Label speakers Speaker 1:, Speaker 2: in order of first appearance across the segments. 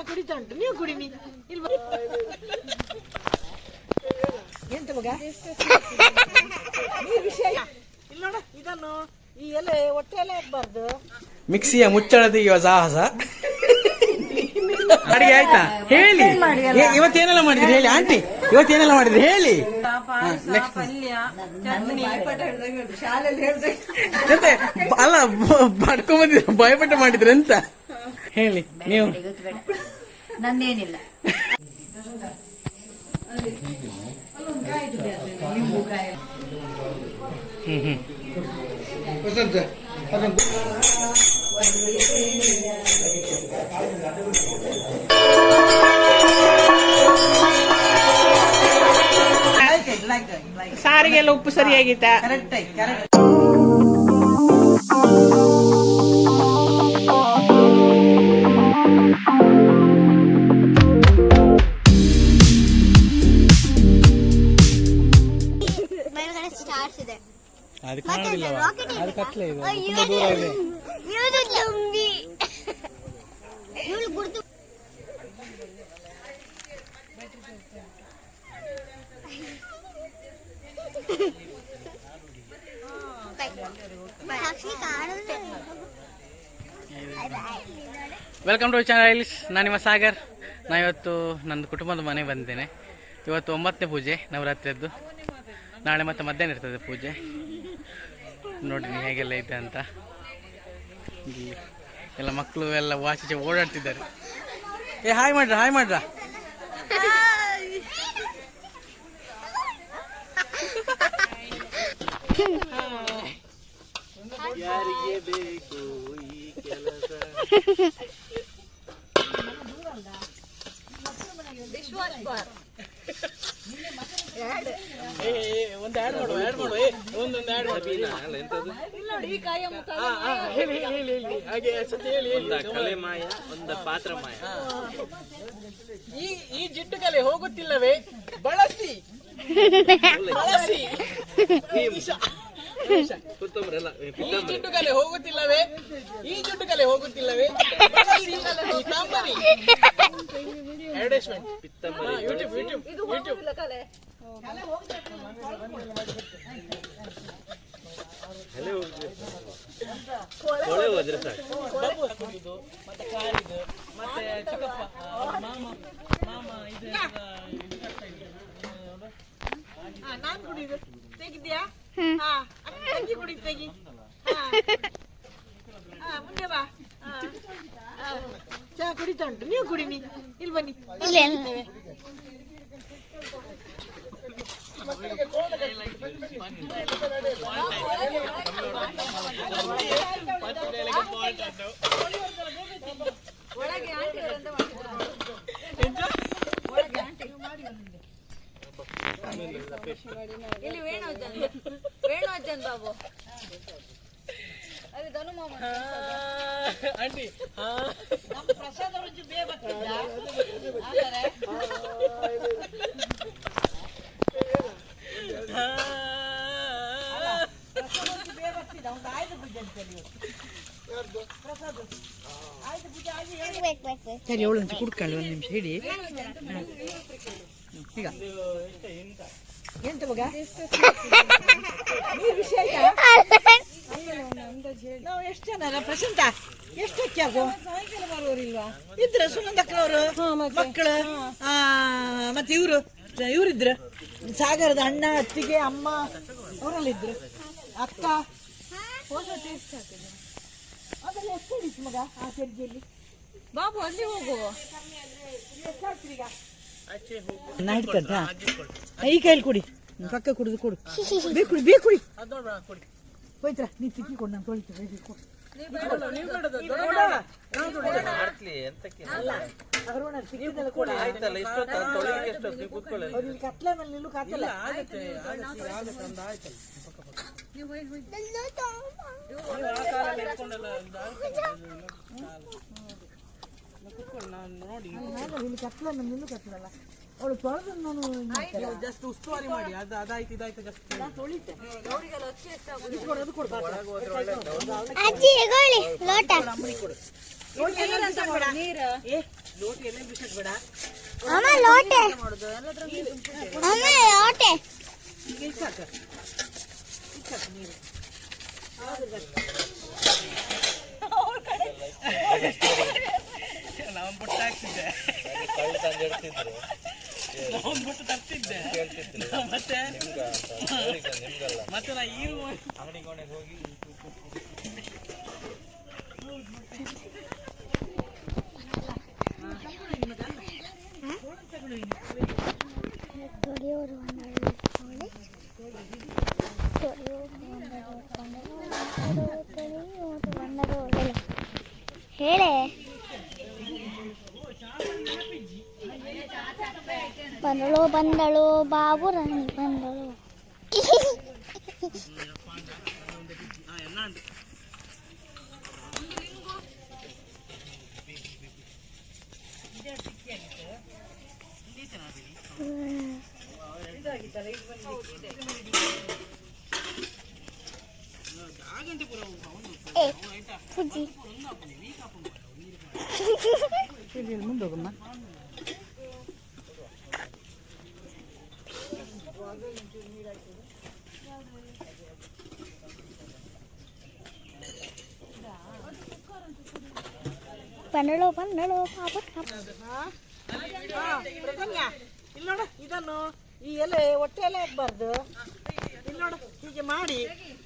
Speaker 1: ಕುಡಿತಾ ಉಂಟು, ನೀವು ಕುಡಿನಿ. ಎಂತ ಮಗ ನೀರು ವಿಷಯ ಇಲ್ಲ ನೋಡ. ಇದನ್ನು ಈ ಎಲೆ ಹೊಟ್ಟೆ ಎಲೆ ಹಾಕ್ಬಾರ್ದು.
Speaker 2: ಮಿಕ್ಸಿಯ ಮುಚ್ಚಳ ತೆಗೆಯುವ ಸಾಹಸ. ಅಡಿಗೆ ಆಯ್ತಾ ಹೇಳಿ, ಇವತ್ತೇನೆಲ್ಲ ಮಾಡಿದ್ರಿ ಹೇಳಿ ಆಂಟಿ, ಇವತ್ತೇನೆಲ್ಲ ಮಾಡಿದ್ರಿ ಹೇಳಿ. ಅಲ್ಲ ಪಡ್ಕೊಂಬಂದಿದ್ರು, ಭಯಪಟ್ಟ ಮಾಡಿದ್ರು ಅಂತ ಹೇಳಿ ನೀವು.
Speaker 3: ನಂದೇನಿಲ್ಲ.
Speaker 1: ಸಾರಿಗೆಲ್ಲ ಉಪ್ಪು ಸರಿಯಾಗಿತ್ತಾ? ಕರೆಕ್ಟ್.
Speaker 2: ಅದು ಕಾಣುದಿಲ್ಲ, ಅದು ಕತ್ಲೆ ಇದೆ, ತುಂಬಾ ದೂರ ಇದೆ. Welcome to channel. ನಾನು ನಿಮ್ಮ ಸಾಗರ್. ನಾನು ಇವತ್ತು ನನ್ನ ಕುಟುಂಬದ ಮನೆಗೆ ಬಂದಿದ್ದೇನೆ. ಇವತ್ತು 9ನೇ ಪೂಜೆ ನವರಾತ್ರಿಯದ್ದು. ನಾಳೆ ಮತ್ತೆ ಮಧ್ಯಾಹ್ನ ಇರ್ತದೆ ಪೂಜೆ. ನೋಡ್ರಿ ಹೇಗೆಲ್ಲ ಇದೆ ಅಂತ. ಎಲ್ಲ ಮಕ್ಕಳು ಎಲ್ಲ ವಾಚಿಚೆ ಓಡಾಡ್ತಿದ್ದಾರೆ. ಹಾಯ್ ಮಾಡ್ರ. ಯಾರಿಗೆ ಬೇಕು ಈ ಕೆಲಸ? ಒಂದು ಆಡ್ ಮಾಡು. ಒಂದೊಂದು ಆಡ್ ಮಾಡು. ಹಾಗೆ ಕಲೆ ಮಾಯ, ಒಂದು ಪಾತ್ರ ಮಾಯ. ಈ ಜಿಡ್ಡು ಕಲೆ ಹೋಗುತ್ತಿಲ್ಲವೇ? ಬಳಸಿ. ಈ ಜಿಡ್ಡು ಕಲೆ ಹೋಗುತ್ತಿಲ್ಲವೇ? ಅಡ್ವರ್ಟೈಸ್ಮೆಂಟ್. ಯೂಟ್ಯೂಬ್. ಕೊಳೆ ಹೋದ್ರೆ ಸಾಕು. ಮತ್ತೆ ಕಾರಿದು, ಮತ್ತೆ ಚಿಕ್ಕಪ್ಪ, ಮಾಮ ಇದು ನಾನು ಕುಡಿದು ತೆಗಿದ್ಯಾ? ತಂಗಿ ಕುಡಿದು ತೆಗಿ. ಮುಂದೆ ಬಾ. ಚಾ ಕುಡಿತಾ ಉಂಟು, ನೀವು ಕುಡಿನಿ. ಇಲ್ಲಿ ಬನ್ನಿ.
Speaker 3: ಇಲ್ಲಿ ವೇಣುವರ್ಧನ್ ಬಾಬು, ಅದು ಧನು ಮಾಮ
Speaker 1: ಆಂಟಿ. ನಮ್ಮ ಪ್ರಸಾದ ರುಚಿ ಬೇ ಬರ್ತಿದ್ದ. ಸರಿ, ಅವಳು ಕುಡ್ಕೊಳ್ಳಿ ಒಂದು ನಿಮಿಷ ಹಿಡಿ. ಈಗ ಎಂತ ಮಗ ನೀರು ವಿಷಯ ನಾವು ಎಷ್ಟು ಜನ? ಪ್ರಶಾಂತ, ಎಷ್ಟು ಅಕ್ಕಿ ಹಾಕು? ಬರೋರಿಲ್ವಾ? ಇದ್ರ ಸುನಂದಕ್ಕನವರು ಮಕ್ಕಳು, ಮತ್ತೆ ಇವರಿದ್ರು, ಸಾಗರದ ಅಣ್ಣ, ಅತ್ತಿಗೆ, ಅಮ್ಮ ಅವರೆಲ್ಲ ಇದ್ರು. ಅಕ್ಕ ಅದೆಲ್ಲ ಎಷ್ಟು ಹಿಡಿತು ಮಗ ಆ ತೆರಿಗೆಯಲ್ಲಿ?
Speaker 3: ಬಾಬು ಅಲ್ಲಿ ಹೋಗು.
Speaker 1: ಹಿಡ್ಕಂತ ಈ ಕೈಲಿ ಕುಡಿ, ಪಕ್ಕ ಕುಡಿದು ಕೊಡು. ಬೇಕು ಕುಡಿ. ಹೋಯ್ತರ ನೀ ತಿಕ್ಕಿಕೊಂಡು ನಾನು ತೊಳಿತೇನೆ. ಕತ್ಲೆ ಮೇಲೆ ನಿಲ್ಲು ಕಾತಲ್ಲ. ಕತ್ಲೆ ಮೇಲೆ ನಿಲ್ಲು ಕತ್ತಲಲ್ಲ. ಅವಳು ತೊಳೆದು ನಾನು ಜಸ್ಟ್ ಉಸ್ತುವಾರಿ ಮಾಡಿ ಅದಾಯ್ತು ಇದಾಯ್ತು ಜಸ್ಟ್ ತೊಳಿತೆ. ಲೋಟಿ ಎಲ್ಲ ಬಿಸಾಕ್ಬೇಡ.
Speaker 4: ಅಮ್ಮ ಲೋಟೆ
Speaker 3: ಮಾಡುದು ಎಲ್ಲದ್ರ
Speaker 4: ಅಮ್ಮ ಲೋಟೆ
Speaker 1: ಈಗ ಇಸಾಕ ನೀರು.
Speaker 2: ನಾವು ಬುಟ್ಟ ಹಾಕ್ತಿದ್ದೆ, ನಾವು ಬುಟ್ಟು ತರ್ತಿದ್ದೆ ಮತ್ತೆ ಮತ್ತೆ ನಾ ಈ ಹೋಗಿ
Speaker 4: ಹೇಳೆ ಬಂದಳು ಬಂದಳು ಬಾಬು ರಾಣಿ ಬಂದಳು. ಪೂಜಿ
Speaker 1: ಮುಂದೋಗಮ್ಮ.
Speaker 4: ಬಂದಳು ಬಂದಳು ಬಾಬು
Speaker 1: ಪ್ರಸನ್ನ ಇಲ್ಲಿ ನೋಡ, ಇದನ್ನು ಈ ಎಲೆ ಹೊಟ್ಟೆ ಎಲೆ ಹಾಕ್ಬಾರ್ದು. ಇಲ್ಲಿ ನೋಡು, ಹೀಗೆ ಮಾಡಿ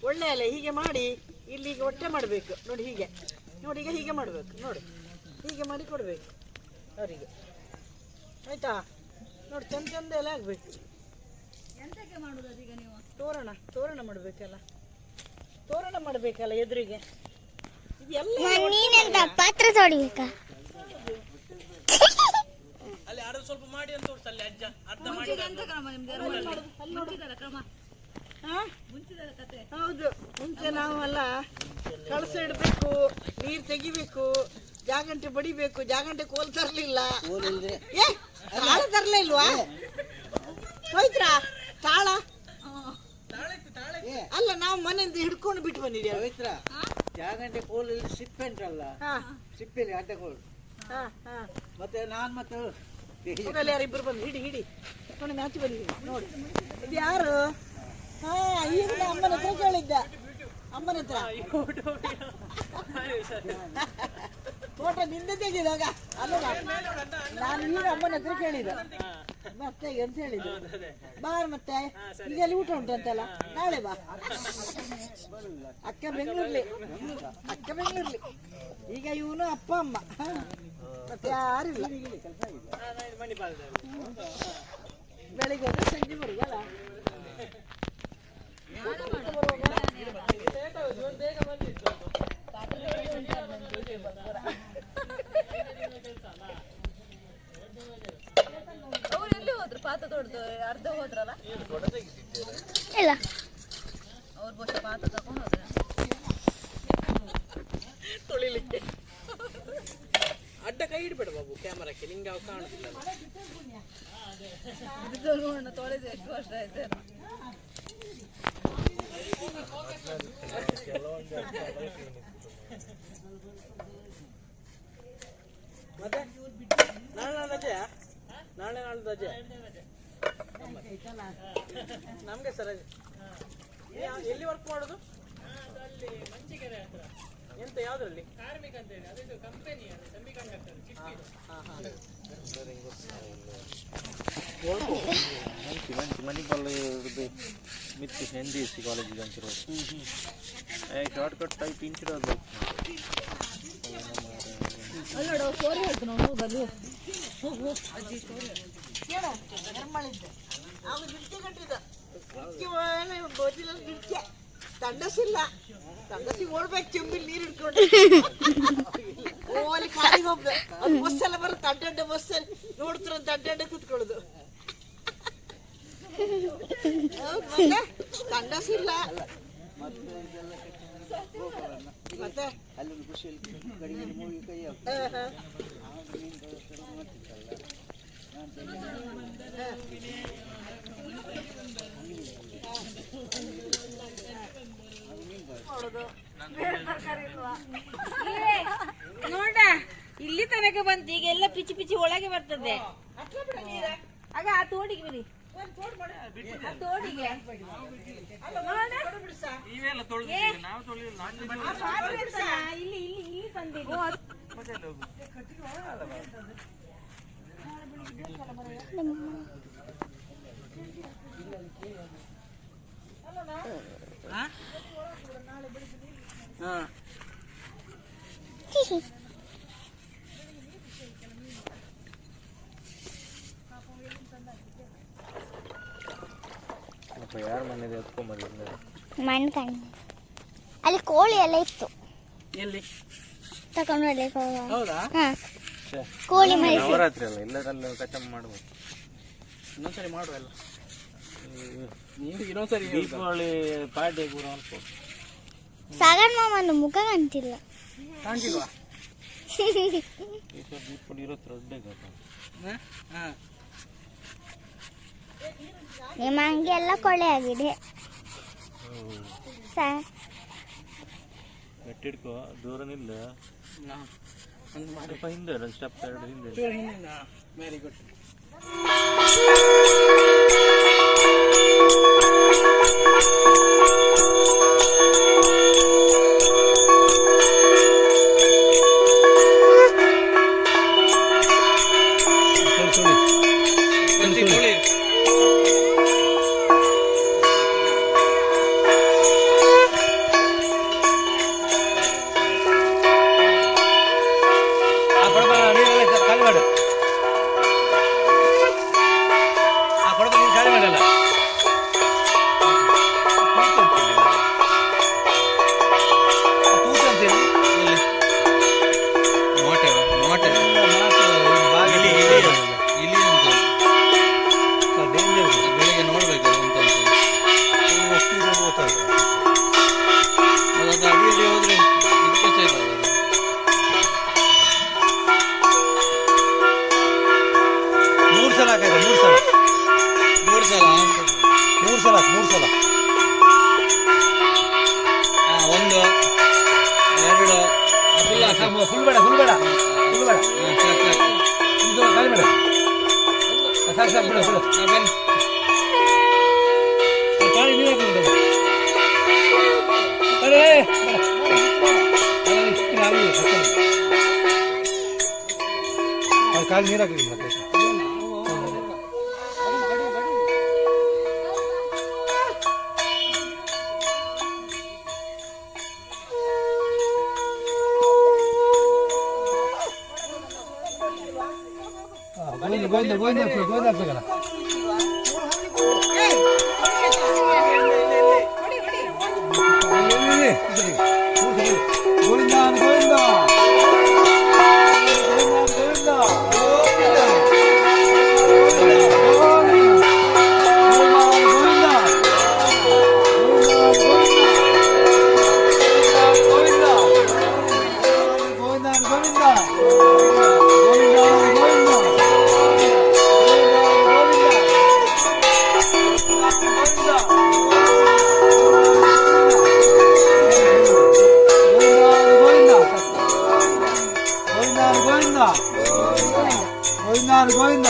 Speaker 1: ಒಳ್ಳೆ ಎಲೆ ಹೀಗೆ ಮಾಡಿ ಇಲ್ಲಿಗೆ ಹೊಟ್ಟೆ ಮಾಡಬೇಕು ನೋಡಿ. ಹೀಗೆ ನೋಡಿ, ಈಗ ಹೀಗೆ ಮಾಡಬೇಕು ನೋಡಿ, ಹೀಗೆ ಮಾಡಿ ಕೊಡಬೇಕು ಅವರಿಗೆ, ಆಯ್ತಾ? ನೋಡಿ, ಚಂದ ಚಂದ ಎಲೆ ಆಗಬೇಕು. ತೋರಣ ತೋರಣ ಮಾಡಬೇಕಲ್ಲ, ತೋರಣ ಮಾಡಬೇಕಲ್ಲ ಎದುರಿಗೆ. ಇದೆಲ್ಲ
Speaker 4: ನೀನೆಂತ ಪಾತ್ರ ತೊಡಿಬೇಕಾ?
Speaker 2: ಅಲ್ಲಿ ಯಾರು ಸ್ವಲ್ಪ ಮಾಡಿ ಅಂತ ತೋರಿಸಲ್ಲ ಅಜ್ಜ, ಅರ್ಧ ಮಾಡಿ.
Speaker 1: ಹೌದು, ಮುಂಚೆ ನಾವೆಲ್ಲ ಕಳಸ ಇಡಬೇಕು, ನೀರು ತೆಗಿಬೇಕು, ಜಾಗಂಟೆ ಬಡಿಬೇಕು. ಜಾಗಂಟೆ ಕೋಲ್ ತರ್ಲಿಲ್ಲ, ಏ ತಾಳ ತರ್ಲೇ ಇಲ್ವಾ? ಹೋಯ್ತ್ರಾ ತಾಳ? ಅಲ್ಲ, ನಾವು ಮನೆಯಿಂದ ಹಿಡ್ಕೊಂಡು ಬಿಟ್ಟು ಬಂದಿದ್ದೇವೆ.
Speaker 5: ಪವಿತ್ರ ಜಾಗಂಟೆ ಕೋಲಲ್ಲಿ ಸಿಪ್ಪೆ ಉಂಟಲ್ಲ, ಸಿಪ್ಪೆಲಿ ಅಡ್ಡ ಕೋಲು. ಮತ್ತೆ ನಾನ್ ಮತ್ತೆ
Speaker 1: ಯಾರಿಬ್ಬರು ಬಂದು ಹಿಡಿ ಹಿಡಿ ನೋಡಿ, ಮ್ಯಾಚ್ ಬಂದಿದ್ದೀವಿ ನೋಡಿ. ಇದು ಯಾರು? ಹಾ, ಈಗ ಅಮ್ಮನ ಹತ್ರ ಕೇಳಿದ್ದ, ಅಮ್ಮನ ಹತ್ರ ಫೋಟೋ ನಿಂದ ತೆಗೆದಾಗ. ಅಲ್ಲ, ನಾನು ಈಗ ಅಮ್ಮನ ಹತ್ರ ಕೇಳಿದ ಮತ್ತೆ ಅಂತ ಹೇಳಿದ್ದು. ಬಾರ್ ಮತ್ತೆ ಈಗ ಅಲ್ಲಿ ಊಟ ಉಂಟಂತಲ್ಲ, ನಾಳೆ ಬಾ. ಅಕ್ಕ ಬೆಂಗಳೂರ್ಲಿ, ಅಕ್ಕ ಬೆಂಗಳೂರ್ಲಿ. ಈಗ ಇವನು ಅಪ್ಪ ಅಮ್ಮ, ಮತ್ತೆ ಯಾರಿಲ್ಲ. ಬೆಳಿಗ್ಗೆ ಹೋದ್ರೆ ಸಂಜೆ ಬರುದಲ್ಲ.
Speaker 3: ಅವ್ರು ಎಲ್ಲಿ ಹೋದ್ರು? ಪಾತ್ರ ತೊಡ್ದು ಅರ್ಧ ಹೋದ್ರಲ್ಲ,
Speaker 4: ಇಲ್ಲ
Speaker 3: ಅವ್ರ ಬಹುಶಃ ಪಾತ್ರ ತಗೊಂಡು ಹೋದ್ರೆ
Speaker 2: ತೊಳಿಲಿಕ್ಕೆ. ಅಡ್ಡ ಕೈ ಇಡ್ಬೇಡ ಬಾಬು ಕ್ಯಾಮರಾಕ್ಕೆ, ನಿಂಗೆ ಅವು ಕಾಣುದಿಲ್ಲ.
Speaker 3: ನೋಡೋಣ, ತೊಳೆದು ಎಷ್ಟು ವರ್ಷ ಆಯ್ತು.
Speaker 2: ಮತ್ತೆ ನಾಳೆ ರಜೆ, ನಾಳೆ ನಾಳೆ ರಜೆ ನಮ್ಗೆ ಸರ್. ಎಲ್ಲಿ ವರ್ಕ್ ಮಾಡೋದು? ಎಂತ ಯಾವ್ದ್ರಲ್ಲಿ? ಕಾರ್ಮಿಕ ಅಂತ ಹೇಳಿ ಅದು ಕಂಪನಿ
Speaker 6: ಮಣಿಪಾಲ ಮಿತ್ತಿ NDSC ಕಾಲೇಜಿಗೆ ಅಂತಿರೋದು. ಶಾರ್ಟ್ ಕಟ್ ಟೈಪ್ ಇಂಚಿರೋದು.
Speaker 3: ಅಲ್ಲೋಡು, ಸ್ಟೋರಿ ಹೇಳ್ತು ನಾವು ಹೋಗಲು.
Speaker 1: ಕೇಳ ನಿರ್ಮಳಿದ್ದೆ ಅವನು ಗಿಡ್ಕೆ ಕಟ್ಟಿದ ಗೋಜಿಲಲ್ಲಿ ಗಿಡ್ಕೆ ತಂಡಸಿಲ್ಲ. ತಂಡಸಿ ಓಡ್ಬೇಕು, ಚೆಂಬಿಲ್ ನೀರು ಹಿಡ್ಕೊಂಡು ಓಲಿ ಕಾಲಿಗೆ ಹೋಗ್ದೆ. ಅದು ಬಸ್ ಎಲ್ಲ ಬರುತ್ತೆ, ಅಡ್ಡಡ್ಡ ಬಸ್ಸಲ್ಲಿ ನೋಡ್ತಾರಂತ ಅಡ್ಡಡ್ಡ ಕೂತ್ಕೊಳ್ಳೋದು. ಹೌದು, ಮತ್ತೆ ತಂಡಸಿಲ್ಲ. ಮತ್ತೆ
Speaker 5: ಅಲ್ಲಿ ಖುಷಿಯಲ್ಲಿ ಗಡಿಗೆ ಮೂವಿ ಕೈ
Speaker 1: ನೋಡ,
Speaker 3: ಇಲ್ಲಿ ತನಕ ಬಂತು, ಈಗ ಎಲ್ಲ ಪಿಚಿ ಪಿಚಿ ಒಳಗೆ ಬರ್ತದೆ. ಆಗ ಆ ತೋಡಿಗೆ ಬಿಡಿ, ಆ ತೋಡಿಗೆ ಇಲ್ಲಿ ಇಲ್ಲಿ ತಂದಿದ್ದು.
Speaker 6: ಯಾರ ಮನೆಗೆ ಎತ್ಕೊಂಬಂದಿದ್ದ
Speaker 4: ಮಣ್ಣು ಕಣ್ಣು ಅಲ್ಲಿ ಕೋಳಿ ಎಲ್ಲ ಇತ್ತು
Speaker 2: ಎಲ್ಲಿ
Speaker 4: ತಕೊಂಡು ಬರ್ಲಿಕ್ಕೆ ಹೋಗುವಾಗ.
Speaker 2: ಹೌದಾ?
Speaker 4: ಹಾ ಕೋಳಿ ಮರಿ
Speaker 6: ನವರಾತ್ರಿ ಅಲ್ಲ, ಎಲ್ಲರಲ್ಲಿ ಕಚಮ್ ಮಾಡ್ಬೋದು.
Speaker 2: ಇನ್ನೊಂದ್ಸರಿ ಮಾಡುವ ಎಲ್ಲ. ನೀವು ಇನ್ನೊಂದ್ಸರಿ
Speaker 6: ದೀಪಾವಳಿ ಪಾರ್ಟಿ ಕೂಡ ಅನ್ಬೋದು.
Speaker 4: ಸಾಗರ್ ಮಾಮನ ಮುಖ ಕಾಣ್ತಿಲ್ಲ.
Speaker 2: ಕಾಣ್ತಿಲ್ವಾ?
Speaker 6: ಈ ಸಲ ದೀಪಾವಳಿ ಇರುತ್ತೆ ದೊಡ್ಡ ಕಥೆ.
Speaker 4: ನಿಮ್ಮ ಅಂಗಿ ಎಲ್ಲ ಕೊಳೆ ಆಗಿದೆ.
Speaker 6: ಗಟ್ಟಿಡ್ಕೋ, ದೂರ ನಿಲ್ಲ.
Speaker 2: ಒಂದು ಮಾಡಿ
Speaker 6: ಸ್ವಲ್ಪ ಹಿಂದೆ ಸ್ಟೆಪ್ 2 ಹಿಂದೆ.
Speaker 2: Very good.
Speaker 5: ಕಾಲು ನೀರು ಹಾಕಿದ್ದೀನಿ ಮತ್ತೆ. ಗೋವಿಂದ ಗೋವಿಂದ ಗೋವಿಂದ ಹಾಕ್ಬೇಕಲ್ಲ. ಗೋವಿಂದ ಗೋವಿಂದ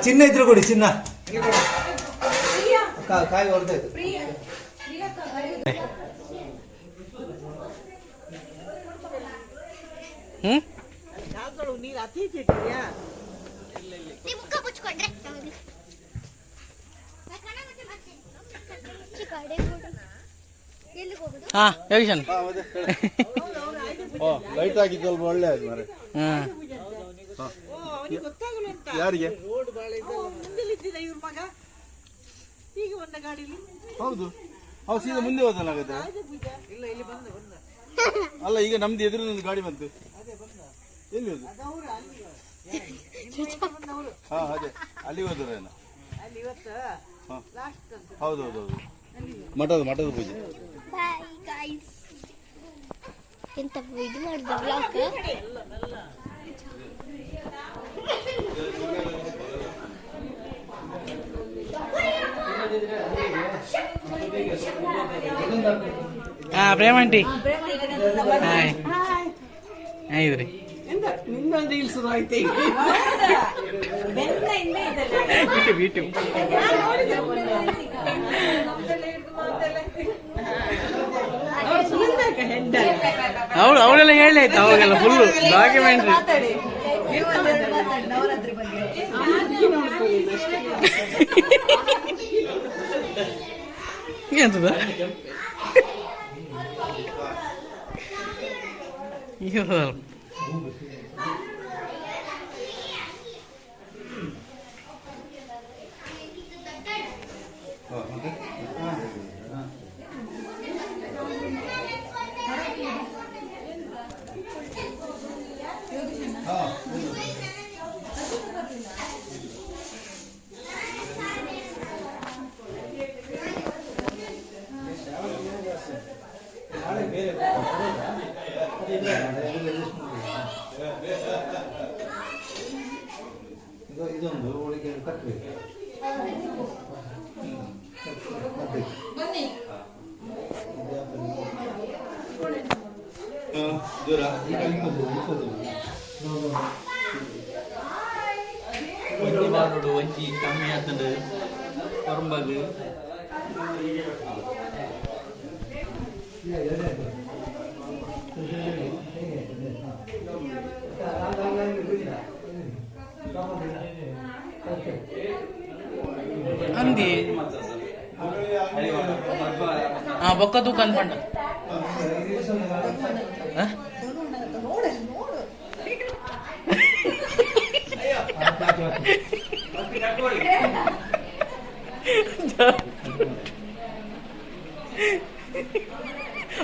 Speaker 5: ಚಿನ್ನ ಇದ್ರೆ ಕೊಡಿ, ಚಿನ್ನ ಕಾಯಿ ಹೊಡೆದಾಯ್ತು.
Speaker 1: ನೀರು ಅತಿ ಇಟ್ಟಿದ್ಯಾ?
Speaker 2: ಹಾ ಯೋಗೀಶನ್
Speaker 6: ಲೈಟ್ ಆಗಿದ್ದಲ್ವ, ಒಳ್ಳೆ ಆಯ್ತು ಮಾರೆ.
Speaker 1: ಗೊತ್ತಾಗಲ್ಲ ಅಂತ
Speaker 6: ಯಾರಿಗೆ
Speaker 1: ರೋಡ್ ಬಾಳ ಮುಂದೆಲಿದ್ದಿಲ್ಲ ಇವ್ರ ಮಗ ಈಗ ಬಂದ ಗಾಡಿಲಿ
Speaker 6: ಹೌದು ಅವ್ ಸೀದಾ ಮುಂದೆ ಹೋದಲ್ಲ ಹಾಗಾದ್ರೆ.
Speaker 1: ಇಲ್ಲ ಇಲ್ಲಿ ಬಂದ
Speaker 6: ಅಲ್ಲ ಈಗ ನಮ್ದು ಎದುರಿನೊಂದು ಗಾಡಿ ಬಂತು. ಎಲ್ಲಿ ಹೋದು? ಹಾ ಅದೇ ಅಲ್ಲಿ ಹೋದ್ರೇನ?
Speaker 1: ಅಲ್ಲಿ ಇವತ್ತು ಲಾಸ್ಟ್ ಅಂತ
Speaker 6: ಹೌದೌದೌದು ಮಠದ ಪೂಜೆ.
Speaker 4: Bye guys. ಎಂತ ಇದು ಮಾಡಿದ ಬ್ಲಾಗ್.
Speaker 2: ಪ್ರೇಮ ಆಂಟಿ ಹಾಯ್ ಹಾಯ್ದ್ರಿ.
Speaker 1: ನಿನ್ನೊಂದು ಇಲ್ಲಿ ಶುರು ಆಯ್ತು ಈಗ.
Speaker 2: ಬೀಟು ಅವಳೆಲ್ಲ ಹೇಳಿ ಆಯ್ತು ಅವಾಗೆಲ್ಲ ಫುಲ್ಲು ಡಾಕ್ಯುಮೆಂಟ್ರಿ. ಎಂತದ
Speaker 5: ಇದೊಂದು ಹೋಳಿಗೆ ಕಟ್ಟಬೇಕು.
Speaker 6: ಒಂಚಿ ಕಮ್ಮಿ ಆಗ್ತದೆ ಹೊರಬಾಗ
Speaker 2: ಅಂದಿ ಬೊಕ್ಕ ದುಕಾನ್ ಪಂಡ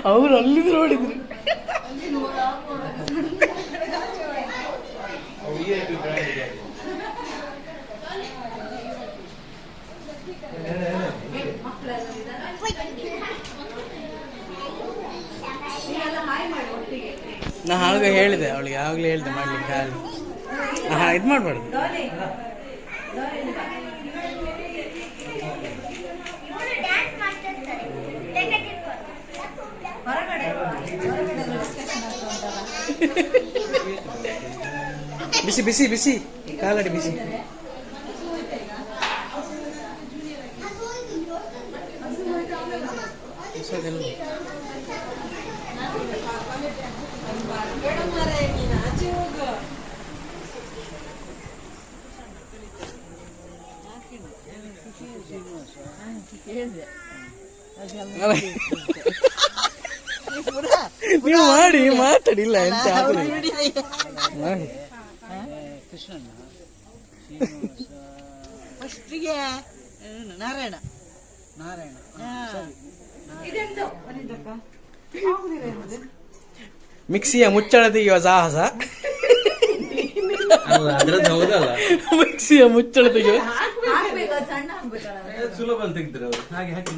Speaker 2: ಅವ್ರು ಅಲ್ಲಿದ್ರು ನೋಡಿದ್ರು. ನಾ ಆಗ ಹೇಳಿದೆ ಅವಳಿಗೆ, ಆವಾಗಲೇ ಹೇಳಿದೆ ಮಾಡ್ಲಿಕ್ಕೆ ಹಾಲು ಇದು ಮಾಡಬಾರ್ದು. ಬಿಸಿ ಬಿಸಿ ಬಿಸಿ ಕಾಲಡಿ ಬಿಸಿ. ನೀವು ಮಾಡಿ ಮಾತಾಡಿಲ್ಲ ಎಂತ ಮಾಡಿ
Speaker 1: ಫಸ್ಟಿಗೆ ನಾರಾಯಣ
Speaker 2: ಮಿಕ್ಸಿಯ ಮುಚ್ಚಳ ತೆಗೆಯುವ ಸಾಹಸ.
Speaker 6: ಅದ್ರದ್ದು ಹೌದಲ್ಲ,
Speaker 2: ಮಿಕ್ಸಿಯ ಮುಚ್ಚಳ ತೆಗೆಯುವ
Speaker 6: ಸುಲಭ ಅಂತ ತೆಗ್ದ್ರು ಹಾಗೆ ಹಾಕಿ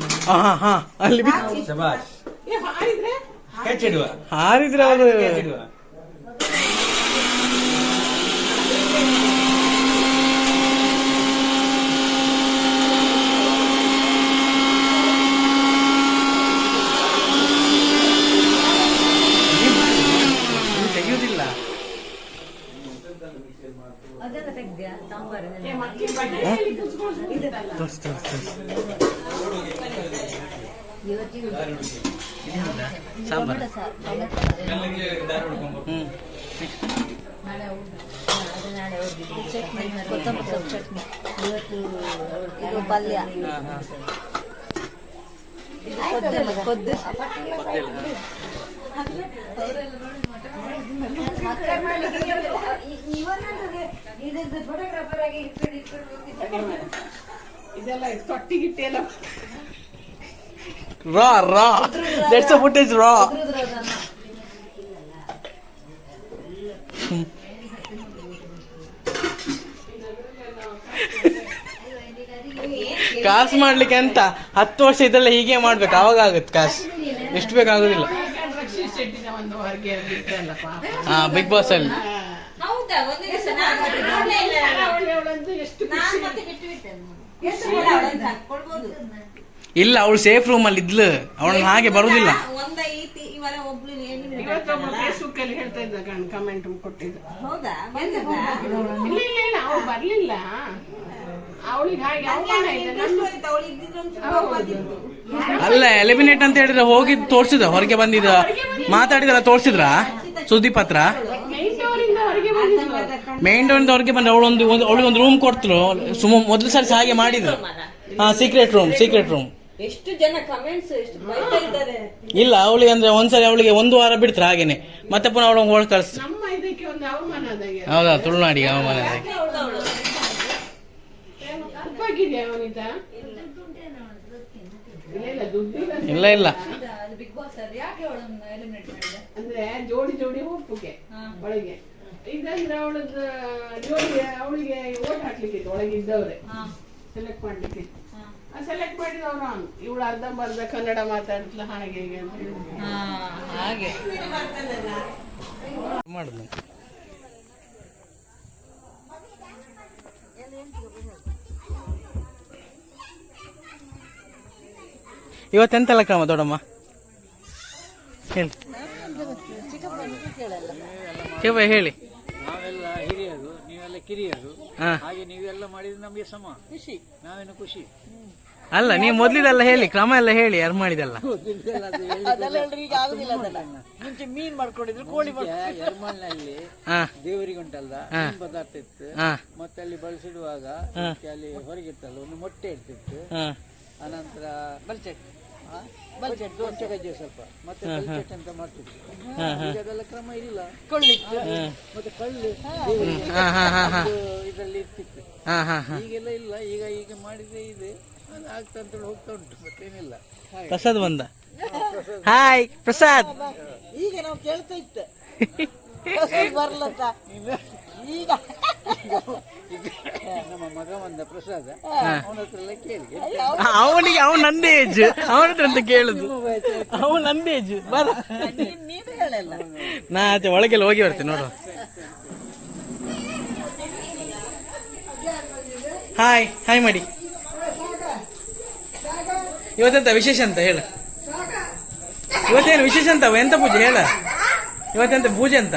Speaker 2: ಹಾ ಅಲ್ಲಿ
Speaker 6: ಶಬಾಷ್ ಕಚ್ಚಿಡುವ
Speaker 2: ಹಾರಿದ್ರೆ ಅವರು ತೆಗೆಯುವುದಿಲ್ಲ. ಸಾಂಬಾರು
Speaker 3: ಕೊತ್ತಂಬರಿ ಸೊಪ್ಪು ಚಟ್ನಿ, ಇವತ್ತು ಇದು ಪಲ್ಯ, ಕೊದ್ದು
Speaker 2: ರಾ ದಟ್ಸ್ ಅ ಫುಟೇಜ್ ರಾ. ಕಾಸು ಮಾಡ್ಲಿಕ್ಕೆ ಅಂತ 10 ವರ್ಷ ಇದೆಲ್ಲ ಹೀಗೆ ಮಾಡ್ಬೇಕು, ಅವಾಗ ಆಗುತ್ತೆ ಕಾಸು. ಎಷ್ಟು ಬೇಕಾಗುದಿಲ್ಲ. ಹಾ, ಬಿಗ್ ಬಾಸ್ ಅಲ್ಲಿ
Speaker 3: ಹೌದಾ? ಒಂದು ದಿವಸ ನಾನು ನೋಡ್ಲೇ ಇಲ್ಲ. ನಾನು ಮತ್ತೆ ಬಿಟ್ಟು ಬಿಟ್ಟೆ. ಅವಳನ್ನು ಹಾಕ್ಕೊಳ್ಬೋದು.
Speaker 2: ಇಲ್ಲ, ಅವಳು ಸೇಫ್ ರೂಮ್ ಅಲ್ಲಿ ಇದ್ಲು, ಅವಳನ್ನ ಹಾಗೆ ಬರುದಿಲ್ಲ.
Speaker 3: ಒಂದ ಇವರ ಒಬ್ಳು
Speaker 7: ಫೇಸ್ಬುಕ್ ಅಲ್ಲಿ ಹೇಳ್ತಾ ಇದ್ದ ಕಮೆಂಟ್ ಕೊಟ್ಟಿದ್ದು.
Speaker 3: ಹೌದಾ?
Speaker 7: ಇಲ್ಲ ಅವ್ಳು ಬರ್ಲಿಲ್ಲ. ಅವಳಿಗೆ ಹಾಗೆ
Speaker 2: ಅಲ್ಲ, ಎಲಿಮಿನೇಟ್ ಅಂತ ಹೇಳಿದ್ರೆ ಹೋಗಿದ್ ತೋರ್ಸಿದ, ಹೊರಗೆ ಬಂದಿದ ಮಾತಾಡಿದ್ರ ತೋರ್ಸಿದ್ರ ಸುದೀಪ್ ಹತ್ರ. ಮೇನ್ ಡೋರ್ ಹೊರಗೆ ಬಂದ್ರೆ ಅವಳಿಗೊಂದು ರೂಮ್ ಕೊಡ್ತರು. ಮೊದಲು ಸರಿ ಹಾಗೆ ಮಾಡಿದ್ರು. ಹಾ, ಸೀಕ್ರೆಟ್ ರೂಮ್.
Speaker 3: ಎಷ್ಟು ಜನ ಕಮೆಂಟ್ಸ್ ಎಷ್ಟು ಬೈತಾ ಇದ್ದಾರೆ.
Speaker 2: ಇಲ್ಲ, ಅವಳಿಗೆ ಅಂದ್ರೆ ಒಂದ್ಸರಿ ಅವಳಿಗೆ 1 ವಾರ ಬಿಡ್ತಾರೆ ಹಾಗೇನೆ, ಮತ್ತೆ ಪುನಃ ಅವಳ ಒಳಗೆ ಕಳಿಸ್ತಾರೆ.
Speaker 7: ನಮ್ಮ ಇದಕ್ಕೆ ಒಂದು ಅವಮಾನ ಆದಾಗೆ.
Speaker 2: ಹೌದಾ? ತುಳುನಾಡಿಗೆ ಅವಮಾನ.
Speaker 7: ತಪ್ಪಾಗಿದೆಯಾ ಅವನಿತ?
Speaker 2: ಇಲ್ಲ
Speaker 7: ಅಂದ್ರೆ ಜೋಡಿ ಹೋಗ್ಪುಗೆ ಒಳಗೆ ಇದಂದ್ರೆ ಅವಳದ್ದು ಜೋಡಿ ಅವಳಿಗೆ ಓಟ್ ಹಾಕ್ಲಿಕ್ಕಿತ್ತು ಒಳಗೆ ಇದ್ದವ್ರೆ ಸೆಲೆಕ್ಟ್ ಮಾಡ್ಲಿಕ್ಕೆ. ಸೆಲೆಕ್ಟ್ ಮಾಡಿದವ್ರು ಅವನು. ಇವಳು ಅರ್ಧಂಬರ್ಧ ಕನ್ನಡ ಮಾತಾಡ್ತಲ ಹಾಗೆ ಹೀಗೆ ಅಂತ ಹೇಳಿ
Speaker 3: ಹಾಗೆ
Speaker 2: ಮಾಡುದು. ಇವತ್ತೆಂತೆಲ್ಲ ಕ್ರಮ ದೊಡ್ಡಮ್ಮ ಹೇಳಿ. ಹೇಳಿ.
Speaker 5: ನಾವೆಲ್ಲ ಹಿರಿಯರು, ನೀವೆಲ್ಲ ಕಿರಿಯರು, ಹಾಗೆ ನೀವೆಲ್ಲ ಮಾಡಿದ್ರೆ ನಮಗೆ ಸಮ ಖುಷಿ. ನಾವೇನು ಖುಷಿ
Speaker 2: ಅಲ್ಲ, ನೀವು ಮೊದ್ಲಿದೆಲ್ಲ ಹೇಳಿ, ಕ್ರಮ ಎಲ್ಲ ಹೇಳಿ, ಯಾರು ಮಾಡಿದೆಲ್ಲ.
Speaker 1: ಈಗ ಆಗುದಿಲ್ಲ ಅದೆಲ್ಲ. ಮುಂಚೆ ಮೀನ್ ಮಾಡ್ಕೊಂಡಿದ್ರು, ಕೋಳಿ
Speaker 5: ಎರ್ಮಲ್ನಲ್ಲಿ ದೇವರಿಗೆ ಉಂಟಲ್ಲ ಪದಾರ್ಥ ಇತ್ತು. ಮತ್ತೆ ಅಲ್ಲಿ ಬಳಸಿಡುವಾಗ ಅಲ್ಲಿ ಹೊರಗಿತ್ತಲ್ಲ ಒಂದು ಮೊಟ್ಟೆ ಇರ್ತಿತ್ತು. ಅನಂತರ ಬಲ್ಚೆಟ್ ದೋಸೆ ಗಜ್ಜೆ ಸ್ವಲ್ಪ ಮತ್ತೆ ಬಲ್ಚೆಟ್ ಅಂತ ಮಾಡ್ತಿದ್ರು. ಈಗ ಅದೆಲ್ಲ ಕ್ರಮ ಇಲ್ಲ. ಕೊಳ್ಳಿತ್ತು ಮತ್ತೆ ಕಳ್ಳು ಇದರಲ್ಲಿ ಇರ್ತಿತ್ತು. ಈಗೆಲ್ಲ ಇಲ್ಲ. ಈಗ ಮಾಡಿದ್ರೆ ಇದೆ, ಅದು ಆಗ್ತಾ ಅಂತ ಹೋಗ್ತಾ ಉಂಟು, ಮತ್ತೇನಿಲ್ಲ.
Speaker 2: ಪ್ರಸಾದ್ ಬಂದ. ಹಾಯ್ ಪ್ರಸಾದ್.
Speaker 1: ಈಗ ನಾವು ಕೇಳ್ತಾ ಇತ್ತು ಬರ್ಲತ್ತ. ಈಗ
Speaker 5: ನಮ್ಮ ಮಗ ಬಂದ ಪ್ರಸಾದ, ಅವನ ಹತ್ರ ಎಲ್ಲ ಕೇಳಿ.
Speaker 2: ಅವನಿಗೆ ನಂದೇ ಏಜ್, ಅವನ ಹತ್ರ ಅಂತ ಕೇಳುದು. ಅವನು ನಂದೇ ಏಜ್. ಬರ,
Speaker 1: ನೀನು ಹೇಳಲ್ಲ.
Speaker 2: ನಾ ಆಚೆ ಒಳಗೆಲ್ಲ ಹೋಗಿ ಬರ್ತೇನೆ ನೋಡುವ. ಹಾಯ್ ಮಾಡಿ. ಇವತ್ತೆಂತ ವಿಶೇಷ ಅಂತ ಹೇಳ. ಇವತ್ತೇನು ವಿಶೇಷ ಅಂತ? ಎಂತ ಪೂಜೆ ಹೇಳ. ಇವತ್ತೆಂತ ಪೂಜೆ ಅಂತ?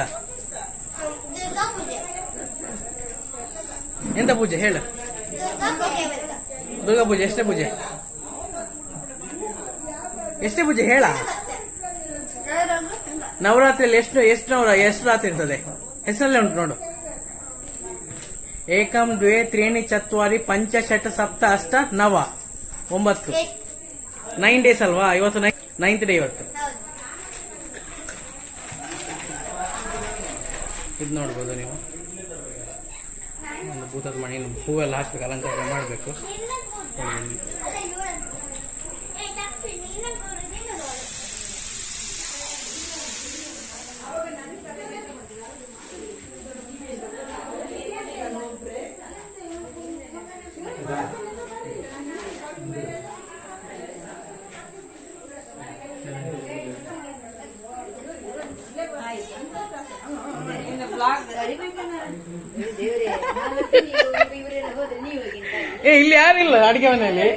Speaker 2: ಎಂತ ಪೂಜೆ ಹೇಳ. ದುರ್ಗಾ ಪೂಜೆ. ಎಷ್ಟೇ ಪೂಜೆ ಹೇಳ. ನವರಾತ್ರಿಯಲ್ಲಿ ಎಷ್ಟು ರಾತ್ರಿ ಇರ್ತದೆ? ಹೆಸರಲ್ಲೇ ಉಂಟು ನೋಡು. ಏಕಂ ದ್ವೇ ತ್ರೀಣಿ ಚತ್ವಾರಿ ಪಂಚ ಷಟ್ ಸಪ್ತ ಅಷ್ಟ ನವ 9. 9 ಡೇಸ್ ಅಲ್ವಾ ಇವತ್ತು? 9th ಡೇ ಇವತ್ತು. ಇದು ನೋಡ್ಬೋದು ನೀವು. ಒಂದು ಭೂತದ ಮಣಿ, ಹೂವೆಲ್ಲ ಹಾಕ್ಬೇಕು, ಅಲಂಕಾರ ಮಾಡಬೇಕು. ಇಲ್ಲಿ ಯಾರಿಲ್ಲ ಅಡಿಗೆ ಮನೆಯಲ್ಲಿ?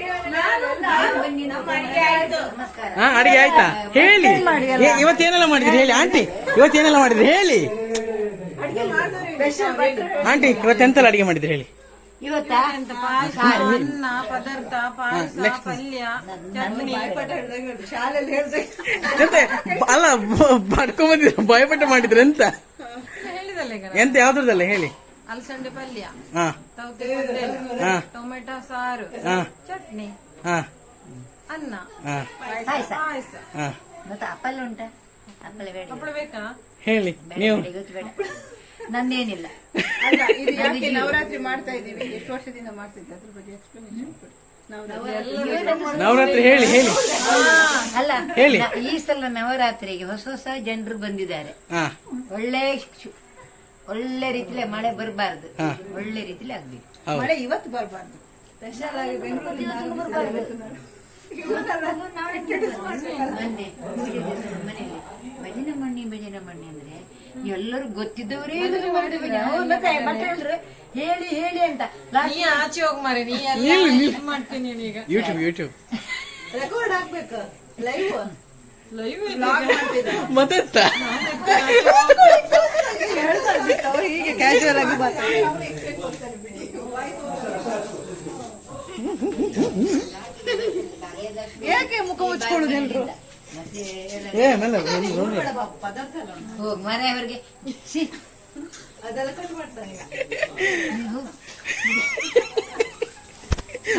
Speaker 2: ಅಡಿಗೆ ಆಯ್ತಾ? ಹೇಳಿ, ಇವತ್ತೇನೆಲ್ಲ ಮಾಡಿದ್ರಿ ಹೇಳಿ ಆಂಟಿ. ಇವತ್ತೇನೆಲ್ಲ ಮಾಡಿದ್ರಿ ಹೇಳಿ ಆಂಟಿ. ಇವತ್ತೆಂತೆಲ್ಲ ಅಡಿಗೆ ಮಾಡಿದ್ರಿ ಹೇಳಿ.
Speaker 8: ಅನ್ನ, ಪದಾರ್ಥ, ಪಾಯಸ, ಪಲ್ಯ, ಚಟ್ನಿ. ಶಾಲೆಯಲ್ಲಿ
Speaker 2: ಎಂತ ಅಲ್ಲ, ಪಡ್ಕೊಂಬಂದಿದ್ರು, ಭಯಪಟ್ಟು ಮಾಡಿದ್ರು. ಎಂತ ಎಂತ ಯಾವ್ದ್ರದಲ್ಲ ಹೇಳಿ.
Speaker 8: ಅಲಸಂಡೆ ಪಲ್ಯ,
Speaker 2: ಹಾ,
Speaker 8: ಟೊಮೆಟೊ ಸಾರು, ಚಟ್ನಿ, ಅನ್ನ, ಪಾಯಸ.
Speaker 3: ಅಪ್ಪಲ್ಲ ಉಂಟಾ?
Speaker 8: ಹಪ್ಪಳ ಬೇಕಾ?
Speaker 2: ಹೇಳಿ ನೀವು.
Speaker 3: ನಂದೇನಿಲ್ಲ.
Speaker 8: ನವರಾತ್ರಿ ಮಾಡ್ತಾ ಇದೀವಿ, ಎಷ್ಟು ವರ್ಷದಿಂದ ಮಾಡ್ತಿದ್ದೆ ಅದ್ರ ಬಗ್ಗೆ ಎಕ್ಸ್ಪ್ಲನೇಷನ್ ಕೊಡಿ.
Speaker 2: ನವರಾತ್ರಿ ಹೇಳಿ ಹೇಳಿ
Speaker 8: ಅಲ್ಲ
Speaker 2: ಹೇಳಿ.
Speaker 8: ಈ ಸಲ ನವರಾತ್ರಿಗೆ ಹೊಸ ಹೊಸ ಜನರು ಬಂದಿದ್ದಾರೆ.
Speaker 2: ಹಾ
Speaker 8: ಒಳ್ಳೆ ರೀತಿಲಿ ಮಳೆ ಬರಬಾರ್ದು, ಒಳ್ಳೆ ರೀತಿಲಿ ಆಗ್ಬೇಕು.
Speaker 1: ಮಳೆ ಇವತ್ತು ಬರಬಾರ್ದು.
Speaker 8: ಮೊನ್ನೆ ಮನೆಯಲ್ಲಿ ಭಜನೆ ಮಣ್ಣಿ ಅಂದ್ರೆ ಎಲ್ಲರೂ ಗೊತ್ತಿದ್ದವರೇ ಹೇಳಿ ಹೇಳಿ ಅಂತ
Speaker 3: ನೀ ಆಚೆ ಹೋಗ್ ಮಾರೆ, ನೀ ಮಾಡ್ತೀನಿ ಈಗ
Speaker 2: ಯೂಟ್ಯೂಬ್
Speaker 1: ರೆಕಾರ್ಡ್ ಹಾಕ್ಬೇಕು, ಲೈವ್
Speaker 3: ಲೈವ್
Speaker 2: ಮತ್ತೆಂತ
Speaker 1: ಹೀಗೆ ಕ್ಯಾಶುವಲ್ ಆಗಿ ಬರ್ತಾರೆ. ಯಾಕೆ ಮುಖ ಮುಚ್ಕೊಳ್ಳೋದು ಎಲ್ರು?
Speaker 8: ಹೋಗ್ ಮನೆಯವರಿಗೆ
Speaker 1: ಅದೆಲ್ಲ ಕಟ್ ಮಾಡ್ತಾರೆ ಈಗ.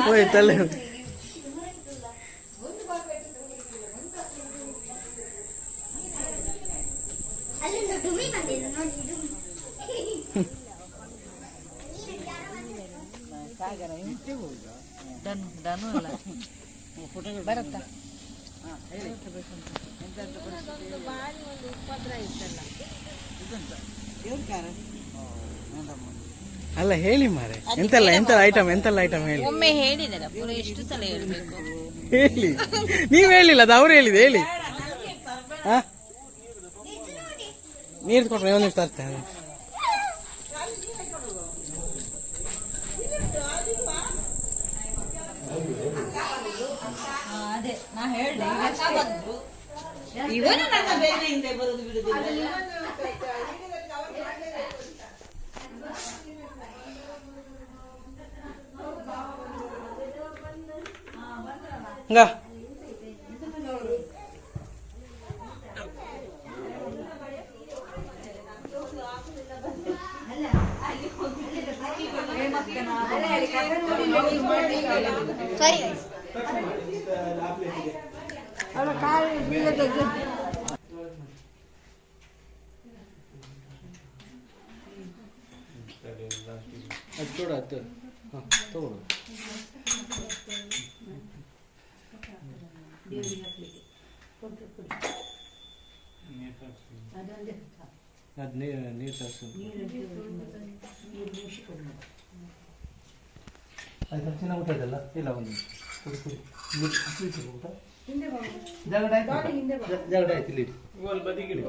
Speaker 2: ಹೋಯ್ತಲ್ಲ.
Speaker 4: ಅಲ್ಲಿಂದ ಡುಮಿ ಬಂದಿದೆ ನೋಡಿ, ಡುಮಿ.
Speaker 3: ದನು ಅಲ್ಲ ಬರತ್ತಾ
Speaker 2: ಅಲ್ಲ ಹೇಳಿ ಮಾರೆ, ಎಂತೆಲ್ಲ ಐಟಮ್ ಹೇಳಿ.
Speaker 3: ಒಮ್ಮೆ ಹೇಳಿದಾರೆ ಪೂರ ಎಷ್ಟು ಸಲ ಹೇಳ್ಬೇಕು?
Speaker 2: ಹೇಳಿ, ನೀವ್ ಹೇಳಿಲ್ಲ, ಅದು ಅವ್ರು ಹೇಳಿದೆ, ಹೇಳಿ. ನೀರು ಕೊಟ್ರೆ ಒಂದು ನಿಮಿಷ ತರ್ತೇನೆ.
Speaker 3: ಅದೇ ನಾ ಹೇಳ್ದೆ
Speaker 1: ಇವನು ನನ್ನ ಬೆನ್ನ ಹಿಂದೆ ಬರೋದು ಬಿಡುದಿಲ್ಲ.
Speaker 2: ಹಂಗ
Speaker 4: ಸಾರಿ
Speaker 2: ಅದು చూడ ಅದು ತಗೊಳ್ಳು. ಅದು ನೀರು ಸಾರಿಸು. ಅದು ಚೆನ್ನಾಗಿ ಊಟ ಇದೆಲ್ಲ ಇಲ್ಲ, ಒಂದು ಕುಡಿ ಊಟ ಜಾಗಡ ಆಯ್ತು ಇಲ್ಲಿ ಬದಿಗಿಡಿ.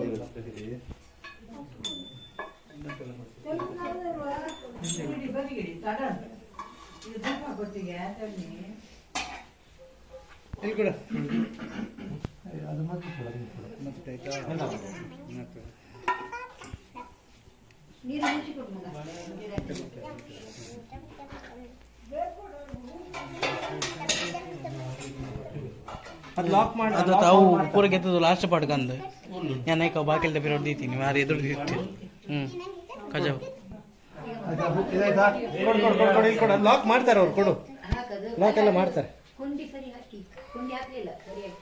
Speaker 2: ಇಲ್ಲಿ ಕೂಡ ಅದು ಮತ್ತೆ ಅದು ತಾವು ಪೂರಕ್ಕೆ ಎತ್ತದು ಲಾಸ್ಟ್ ಪಡ್ಕಂದು ಯಾನೈಕ ಬಾಕಿಲ್ದ ಬಿರೋಡ್ ದೀತೀನಿ ಯಾರು ಎದುರು ದೀತಿ. ಕಜಾವ್ ಲಾಕ್ ಮಾಡ್ತಾರೆ ಅವ್ರು, ಕೊಡು ಲಾಕ್ ಎಲ್ಲ ಮಾಡ್ತಾರೆ.
Speaker 8: ಕುಂಡಿ ಸರಿ ಹಾಕಿ, ಕುಂಡಿ ಹಾಕ್ಲಿಲ್ಲ ಸರಿಯಾಗಿ.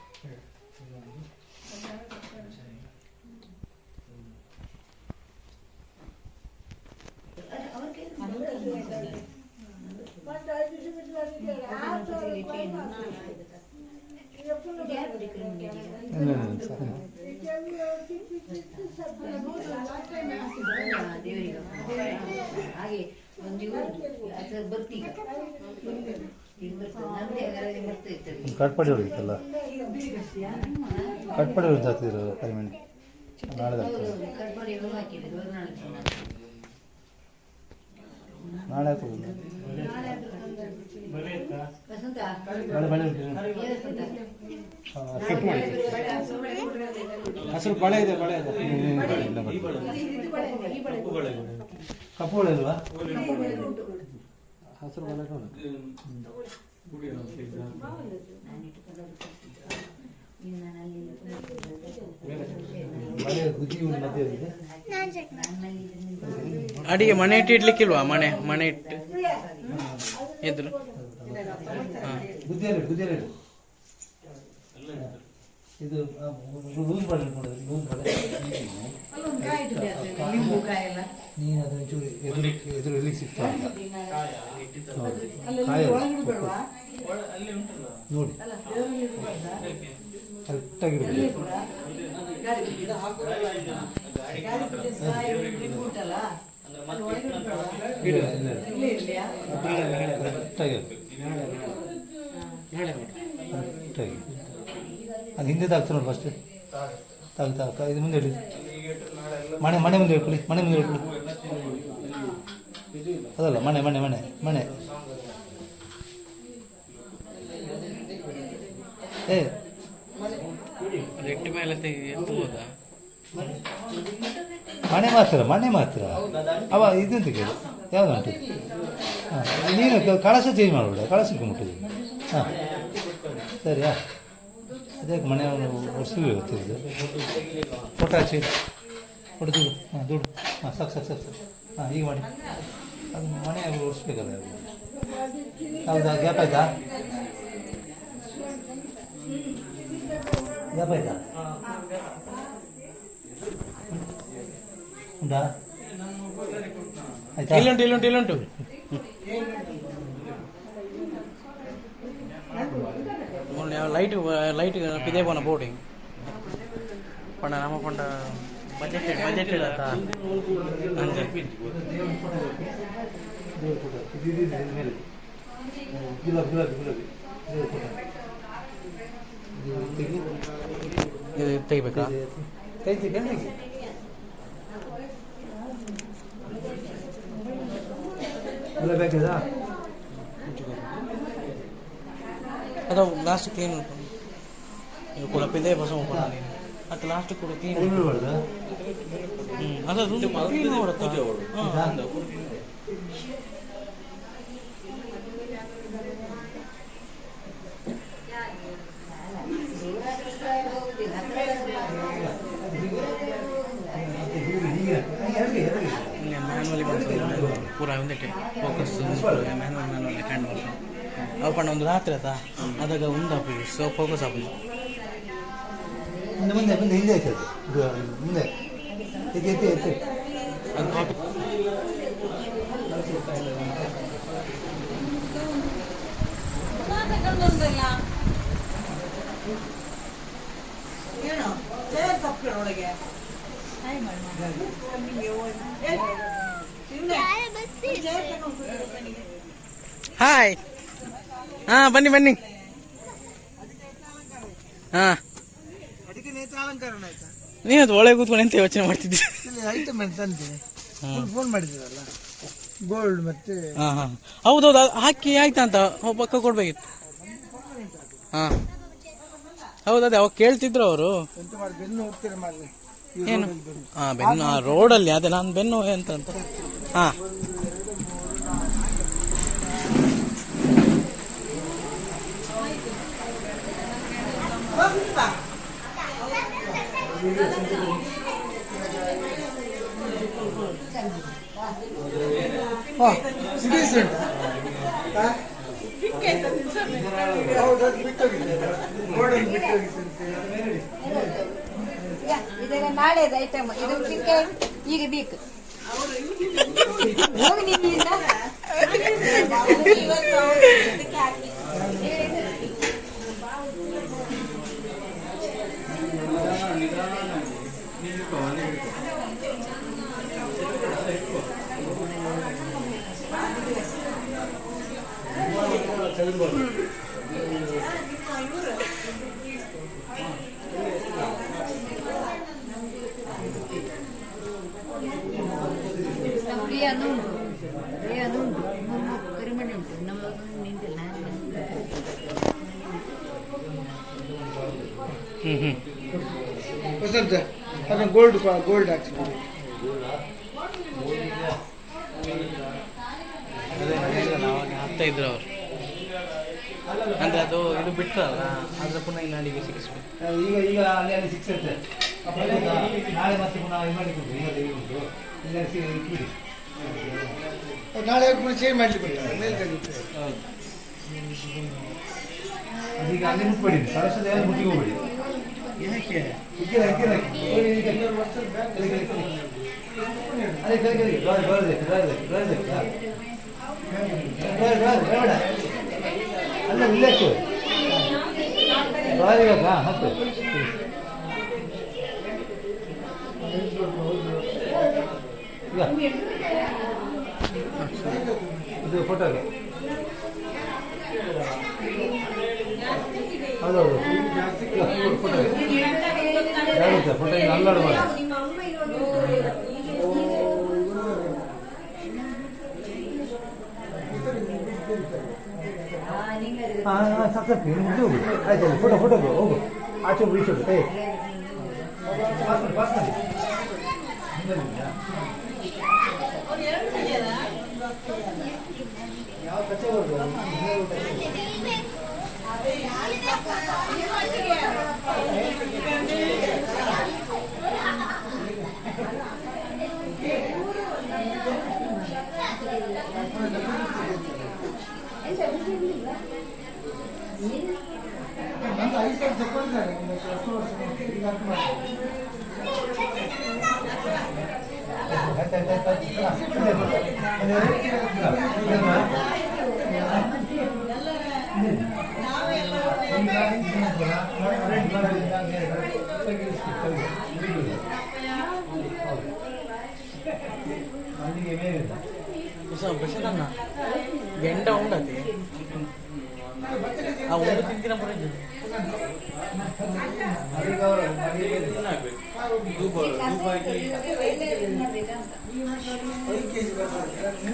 Speaker 8: ಹಾಗೆ ಒಂದು ಬರ್ತೀಗ
Speaker 6: ಕಟ್ಪಡಿ ಹೊಡಿತಲ್ಲ, ಕಟ್ಪಡಿ ಹೊಡಿತಾರ ಕರಿಮಣಿ ನಾಳೆ ನಾಳೆ ಹಸಿರು ಬಳೆ ಇದೆ, ಬಳೆ ಇದೆ. ಕಪ್ಪು ಬಳೆ ಇಲ್ವಾ? ಹಸಿರು ಬಳೆ
Speaker 2: ಅಡಿಗೆ ಮನೆ ಇಟ್ಟು ಇಡ್ಲಿಕ್ಕಿಲ್ವಾ? ಮನೆ ಇಟ್ಟು ಎದುರು
Speaker 6: ಇದು ಲೂಸ್ ಬಳೆ ನೋಡಿದ್ರೆ, ಲೂಸ್ ಬಳೆ ನೀನು ಅದನ್ನ ಚೂರು ಎದುರು ಎಲ್ಲಿ ಸಿಗ್ತಾ
Speaker 9: ನೋಡಿ ಕರೆಕ್ಟಾಗಿರ್ಬೇಕು. ಕರೆಕ್ಟಾಗಿ ಅದು ಹಿಂದೆ ತಾಗ್ತು ನೋಡಿ ಫಸ್ಟ್ ತಾಗ್ತಾ ಇದು ಮುಂದೆ ಹೇಳಿ ಮನೆ ಮುಂದೆ ಹೇಳ್ಕೊಳ್ಳಿ, ಮನೆ ಮುಂದೆ ಹೇಳ್ಕೊಳ್ಳಿ. ಅದಲ್ಲ ಮನೆ ಮನೆ ಮನೆ ಮನೆ ಏ
Speaker 2: ರೆಟ್ಟಿ ಮೇಲೆ ಎತ್ತಬಹುದಾ?
Speaker 9: ಮನೆ ಮಾತ್ರ ಅವ ಇದಂತ ಕೇಳಿ ಯಾವುದುಂಟು. ಹಾಂ ನೀನು ಕಳಶ ಚೇಂಜ್ ಮಾಡಬೇಡ, ಕಳಶಕ್ಕೆ ಮುಟ್ಟಿದೆ. ಹಾಂ ಸರಿಯಾ? ಅದಕ್ಕೆ ಮನೆ ಒಡಿಸ್ಲಿ ಗೊತ್ತಿದ್ದು ಫೋಟೋ ಹಚ್ಚಿ ಕೊಡು ದುಡ್ಡು. ಹಾಂ ದುಡ್ಡು. ಹಾಂ ಸಾಕು. ಹಾಂ ಈಗ ಮಾಡಿ ಅದು ಮನೆ ಒಡಿಸ್ಬೇಕಲ್ಲ. ಹೌದಾ? ಗ್ಯಾಪ್ ಆಯ್ತಾ? ಉಂಟಾ? ಆಯ್ತಾ?
Speaker 2: ಇಲ್ಲುಂಟು ಲೈಟ್ ಇದೇ ಪೋನ ಬೋರ್ಡಿಂಗ್ ಪಂಡ ನಮ್ಮ ಪಂಡ ಬಜೆಟ್ ಇಲ್ಲತ್ತ ಅಂಜೆ ಇದು ತೆಗಿಬೇಕಾ? ಅದು ಲಾಸ್ಟ್ ಕ್ಲೀನ್ ಕೂಡ ಪಿದೆ ಬಸ ಅದು ಲಾಸ್ಟ್ ಕೂಡ ಕ್ಲೀನ್ ಅದು ಕ್ಲೀನ್ ಮಾಡುತ್ತಾ? ಮ್ಯಾನ್ಯಲಿ ಪೂರ ಒಂದೇ ಫೋಕಸ್ ಮ್ಯಾನ್ಯಲಿ ಹ್ಯಾಂಡ್ ಮಾಡ್ತಾರೆ ಅವು ಪಂಡ ಒಂದು ರಾತ್ರಿ ಆಯ್ತಾ ಅದಾಗ ಒಂದು ಆಪಿ ಸೊ ಫೋಕಸ್ ಆಪಿ
Speaker 9: ಮುಂದೆ ಹಿಂದೆ ಆಯ್ತದೆ ಮುಂದೆ ಎತ್ತಿ
Speaker 2: ಅದು ಕಾಪಿ
Speaker 1: ಒಳಗೆ
Speaker 2: ಹಾಯ್. ಹಾಂ ಬನ್ನಿ ಹಾಂ
Speaker 1: ಅದಕ್ಕೆ ನೇತ್ರ ಅಲಂಕಾರ ಆಯ್ತಾ?
Speaker 2: ನೀನು ಒಳಗೆ ಕೂತ್ಕೊಂಡು ಎಂತ ಯೋಚನೆ ಮಾಡ್ತಿದ್ದಿ?
Speaker 1: ಐಟಮ್ ಅಂತ ಅಂತೀನಿ. ಫೋನ್ ಮಾಡಿದ್ದೀರಲ್ಲ ಗೋಲ್ಡ್ ಮತ್ತೆ.
Speaker 2: ಹಾಂ ಹೌದೌದು ಹಾಕಿ ಆಯ್ತಾ ಅಂತ ಪಕ್ಕ ಕೊಡ್ಬೇಕಿತ್ತು. ಹಾಂ ಹೌದು ಅದೇ ಅವಾಗ ಕೇಳ್ತಿದ್ರು ಅವರು
Speaker 1: ಎಂತ ಮಾಡಿ ಬೆನ್ನು ಹೋಗ್ತೀರ ಮಾಡಿ
Speaker 2: ಏನು. ಹಾಂ ಬೆನ್ನು ರೋಡಲ್ಲಿ ಅದೇ ನಾನು ಬೆನ್ನು ಎಂತ ಅಂತ. ಹಾಂ
Speaker 8: ಇದೆಲ್ಲ ನಾಳೆದ ಐಟಮ್. ಇದು ಪಿಂಕೆ ಈಗ ಬೇಕು ಹೋಗಿ ನೀವಿಂದ ಪ್ರಿಯಾನು ಉಂಟು ಕರಿಮಣಿ ಉಂಟು ನಮ್ಮ ನಿಂತಿಲ್ಲ.
Speaker 1: ವಸಂತ ಅದನ್ನ ಗೋಲ್ಡ್ ಹಾಕ್ಸ್ಬಿಡಿ.
Speaker 2: ಹಾಕ್ತಾ ಇದ್ರು ಅವರು ಅಂದ್ರೆ ಅದು ಇದು ಬಿಟ್ರಲ್ಲ ಅದ್ರ ಪುನಃ ಇನ್ನು ಅಲ್ಲಿಗೆ ಸಿಕ್ಕಿಸ್ಬೇಕು.
Speaker 9: ಈಗ ಅಲ್ಲಿ ಸಿಕ್ಕಿಸುತ್ತೆ. ನಾಳೆ ಮತ್ತೆ ಪುನಃ ಇದು ಮಾಡಿಕೊಂಡು ಈಗ ಉಂಟು ಇಲ್ಲ ಇಟ್ಬಿಡಿ.
Speaker 1: ನಾಳೆ ಚೇಂಜ್ ಮಾಡ್ಲಿಕ್ಕೆ ಮೇಲ್ಗಡೆ
Speaker 9: ಅದೀಗ ಅಲ್ಲಿ ಮುಟ್ಬೇಡಿ, ಸರಸ್ವತಿ ಅಲ್ಲಿ ಮುಟ್ಟಿಗೆ ಹೋಗ್ಬೇಡಿ.
Speaker 1: ಏನಕ್ಕೆ
Speaker 9: ಅದೇ ಅಲ್ಲ ರಿಲ್ಯಾಕ್ಸ್ ಬಾರಿ ಇವಾಗ ಹತ್ತು ಇದು ಫೋಟೋಗೆ ಹೌದೌದು ಫೋಟೋಗೆ ಫೋಟೋ ಅಲ್ಲಾಡ್ಬಾರ್ದು ಸಾಕು ಮುಗ್ದು ಹೋಗು ಆಯ್ತು ಫೋಟೋ ಹೋಗು ಆಚೆ ಬಿಡಿಸೋದು ಕೈ ಪಾಸ್ ಮಾಡಿ ಯಾವ ಕಚ್ಚೆ ಹೋಗುದು
Speaker 2: గంట ఉండదు ఆ ఉండి తింటిన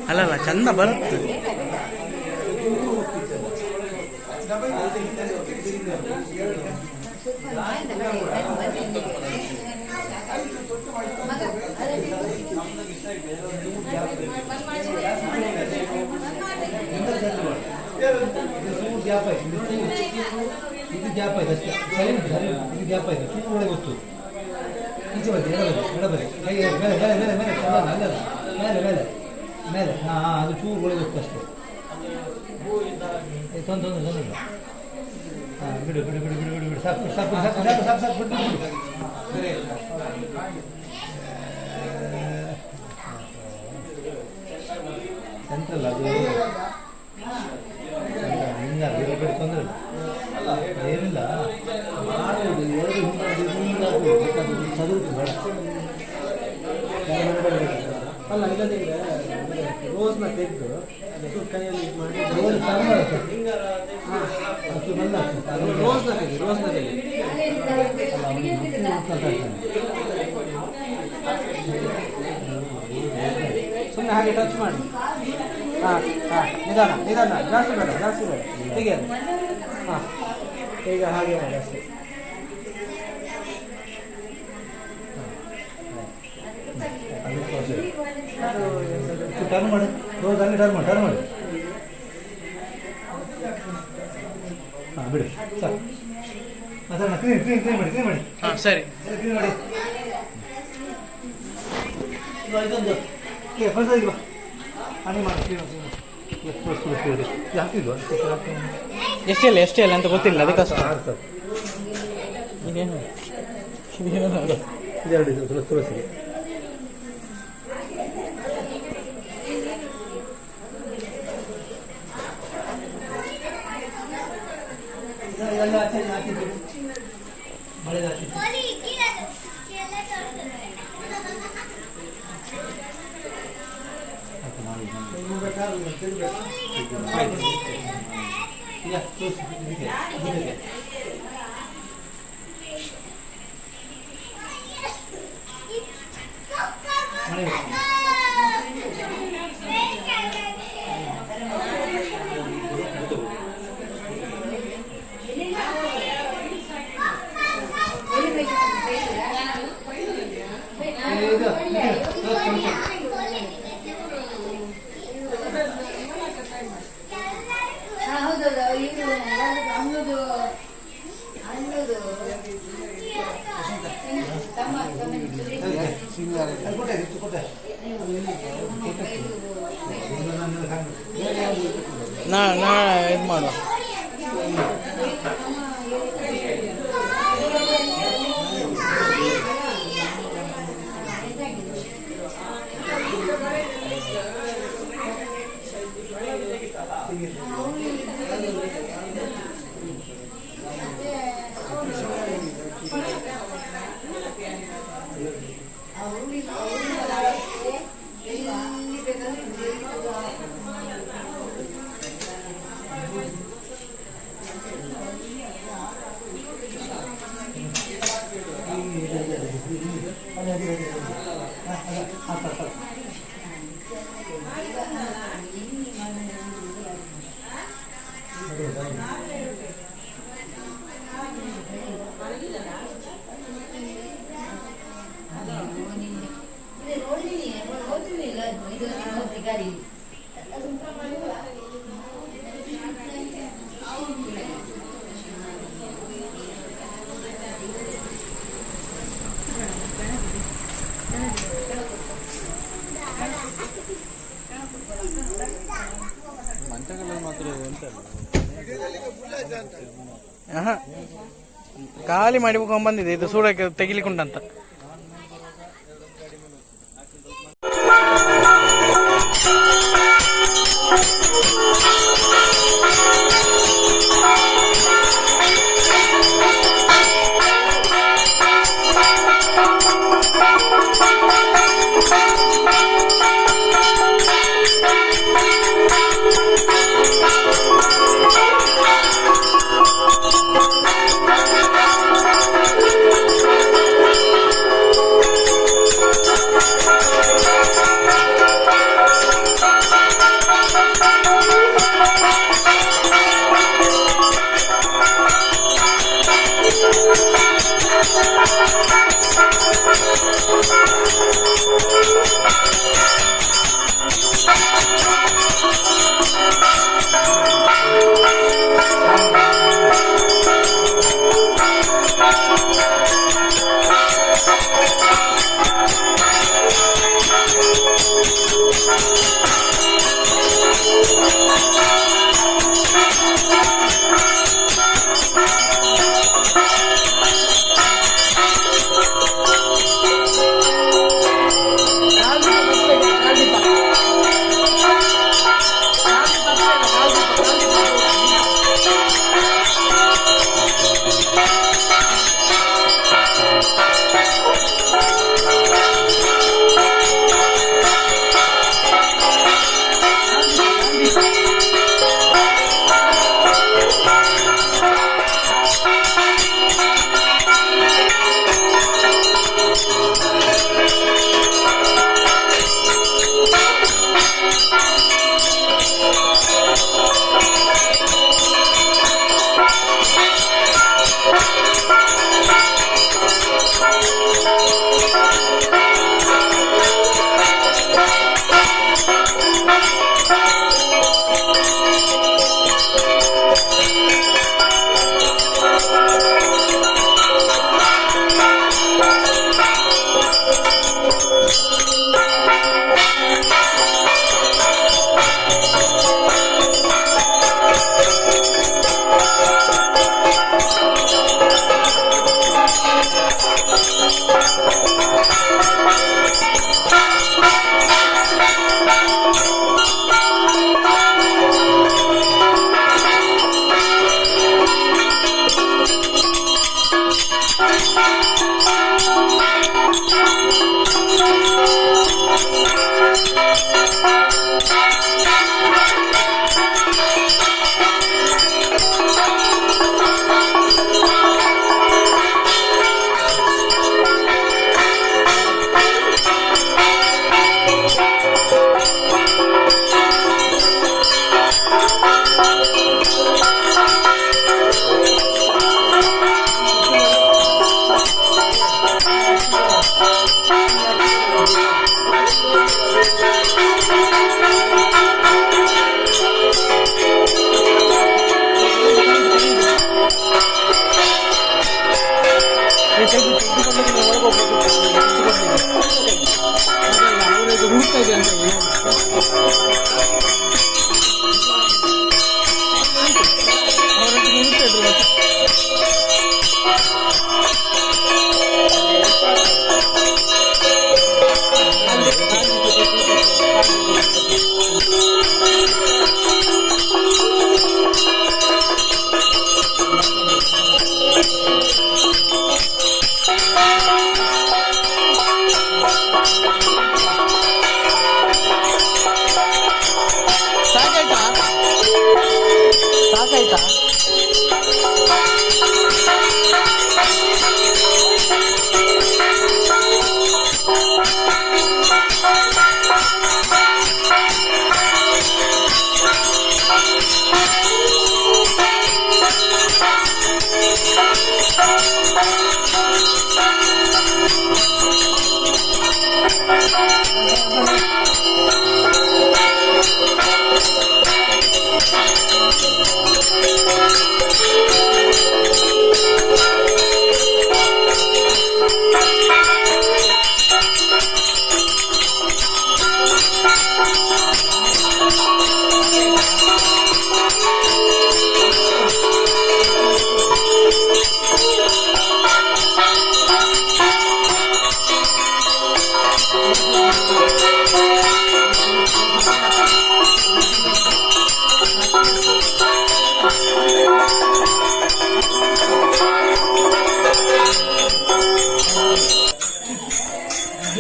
Speaker 2: ಅಲ್ಲಲ್ಲ ಚಂದ ಬರುತ್ತೆ ಗ್ಯಾಪ್ ಆಯ್ತು ಇದು ಗ್ಯಾಪ್ ಆಯ್ತು ಅಷ್ಟೇ ಇದು ಗ್ಯಾಪ್ ಆಯ್ತು ಚೂರು ಒಳಗೆ ಗೊತ್ತು ಈಚೆ ಬರ್ತದೆ ಎಡಬರಿ ಹೇಗೆ ಮೇಲೆ ಮೇಲೆ ಮೇಲೆ ಮೇಲೆ ಅಲ್ಲಲ್ಲ ಮೇಲೆ ಮೇಲೆ ಮೇಲೆ ಹಾಂ ಅದು ಚೂರು ಒಳಗೆ ಗೊತ್ತು ಅಷ್ಟೇ ತೊಂದರೆ ಹಾಂ ಬಿಡು ಬಿಡು ಬಿಡು ಬಿಡು ಬಿಡು ಬಿಡು ಸಾಕು ಸಾಕು ಸಾಕು ಸಾಕು ಸಾಕು ಸಾಕು ಬಿಡು ಬಿಡು ಸೆಂಟ್ರಲ್ ಅದು ಇಲ್ಲ ಬೇರೆ ಬೇರೆ ತೊಂದರೆ ಇಲ್ಲ ಏನಿಲ್ಲ ಮಾಡುವುದು ಎರಡು ಚದುರುತ್ತು ಬೇಡ ಅಲ್ಲ ಇಲ್ಲದಿದ್ರೆ ರೋಸ್ನ ತೆಗೆದು ಕೈಯಲ್ಲಿ ಮಾಡಿ ರೋಸ್ ರೋಸ್ನ ತೆಗಿ ಸುಮ್ಮನೆ ಹಾಗೆ ಟಚ್ ಮಾಡಿ ಹಾಂ ಹಾಂ ನಿಧಾನ ನಿಧಾನ ಜಾಸ್ತಿ ಬೇಡ ಹೀಗೆ ಹಾಂ ಈಗ ಹಾಗೆ ಮಾಡಿ ಅಷ್ಟೇ ಟರ್ನ್ ಮಾಡಿ ರೋಸ್ ಅಲ್ಲಿ ಟರ್ನ್ ಮಾಡಿ ಹಾಂ ಬಿಡು ಸರ್ ಮಾತಾಡೋಣ ಕ್ಲೀನ್ ಮಾಡಿ ಹಾಂ ಸರಿ
Speaker 9: ಕ್ಲೀನ್ ಮಾಡಿ ಇದೊಂದು ಫಸ್ಟ್ ಬಾ ಹನಿ ಮಾಡಿ ಕ್ಲೀನ್ ಹಾಕಿದ್ವಾ
Speaker 2: ಎಷ್ಟೇ ಇಲ್ಲ ಅಂತ ಗೊತ್ತಿಲ್ಲ ಅದಕ್ಕೋಸ್ಕರ ಇದೇನು
Speaker 9: ಇದೆರಡು ತುಳಸಿಗೆ ಮಳೆ
Speaker 2: ನಾ ಇದು ಮಾಡುವ ಖಾಲಿ ಮಾಡಿ ಬಂದಿದೆ ಇದು ಸೂಡಕ್ಕೆ ತೆಗಿಲಿಕ್ಕುಂಟಂತ.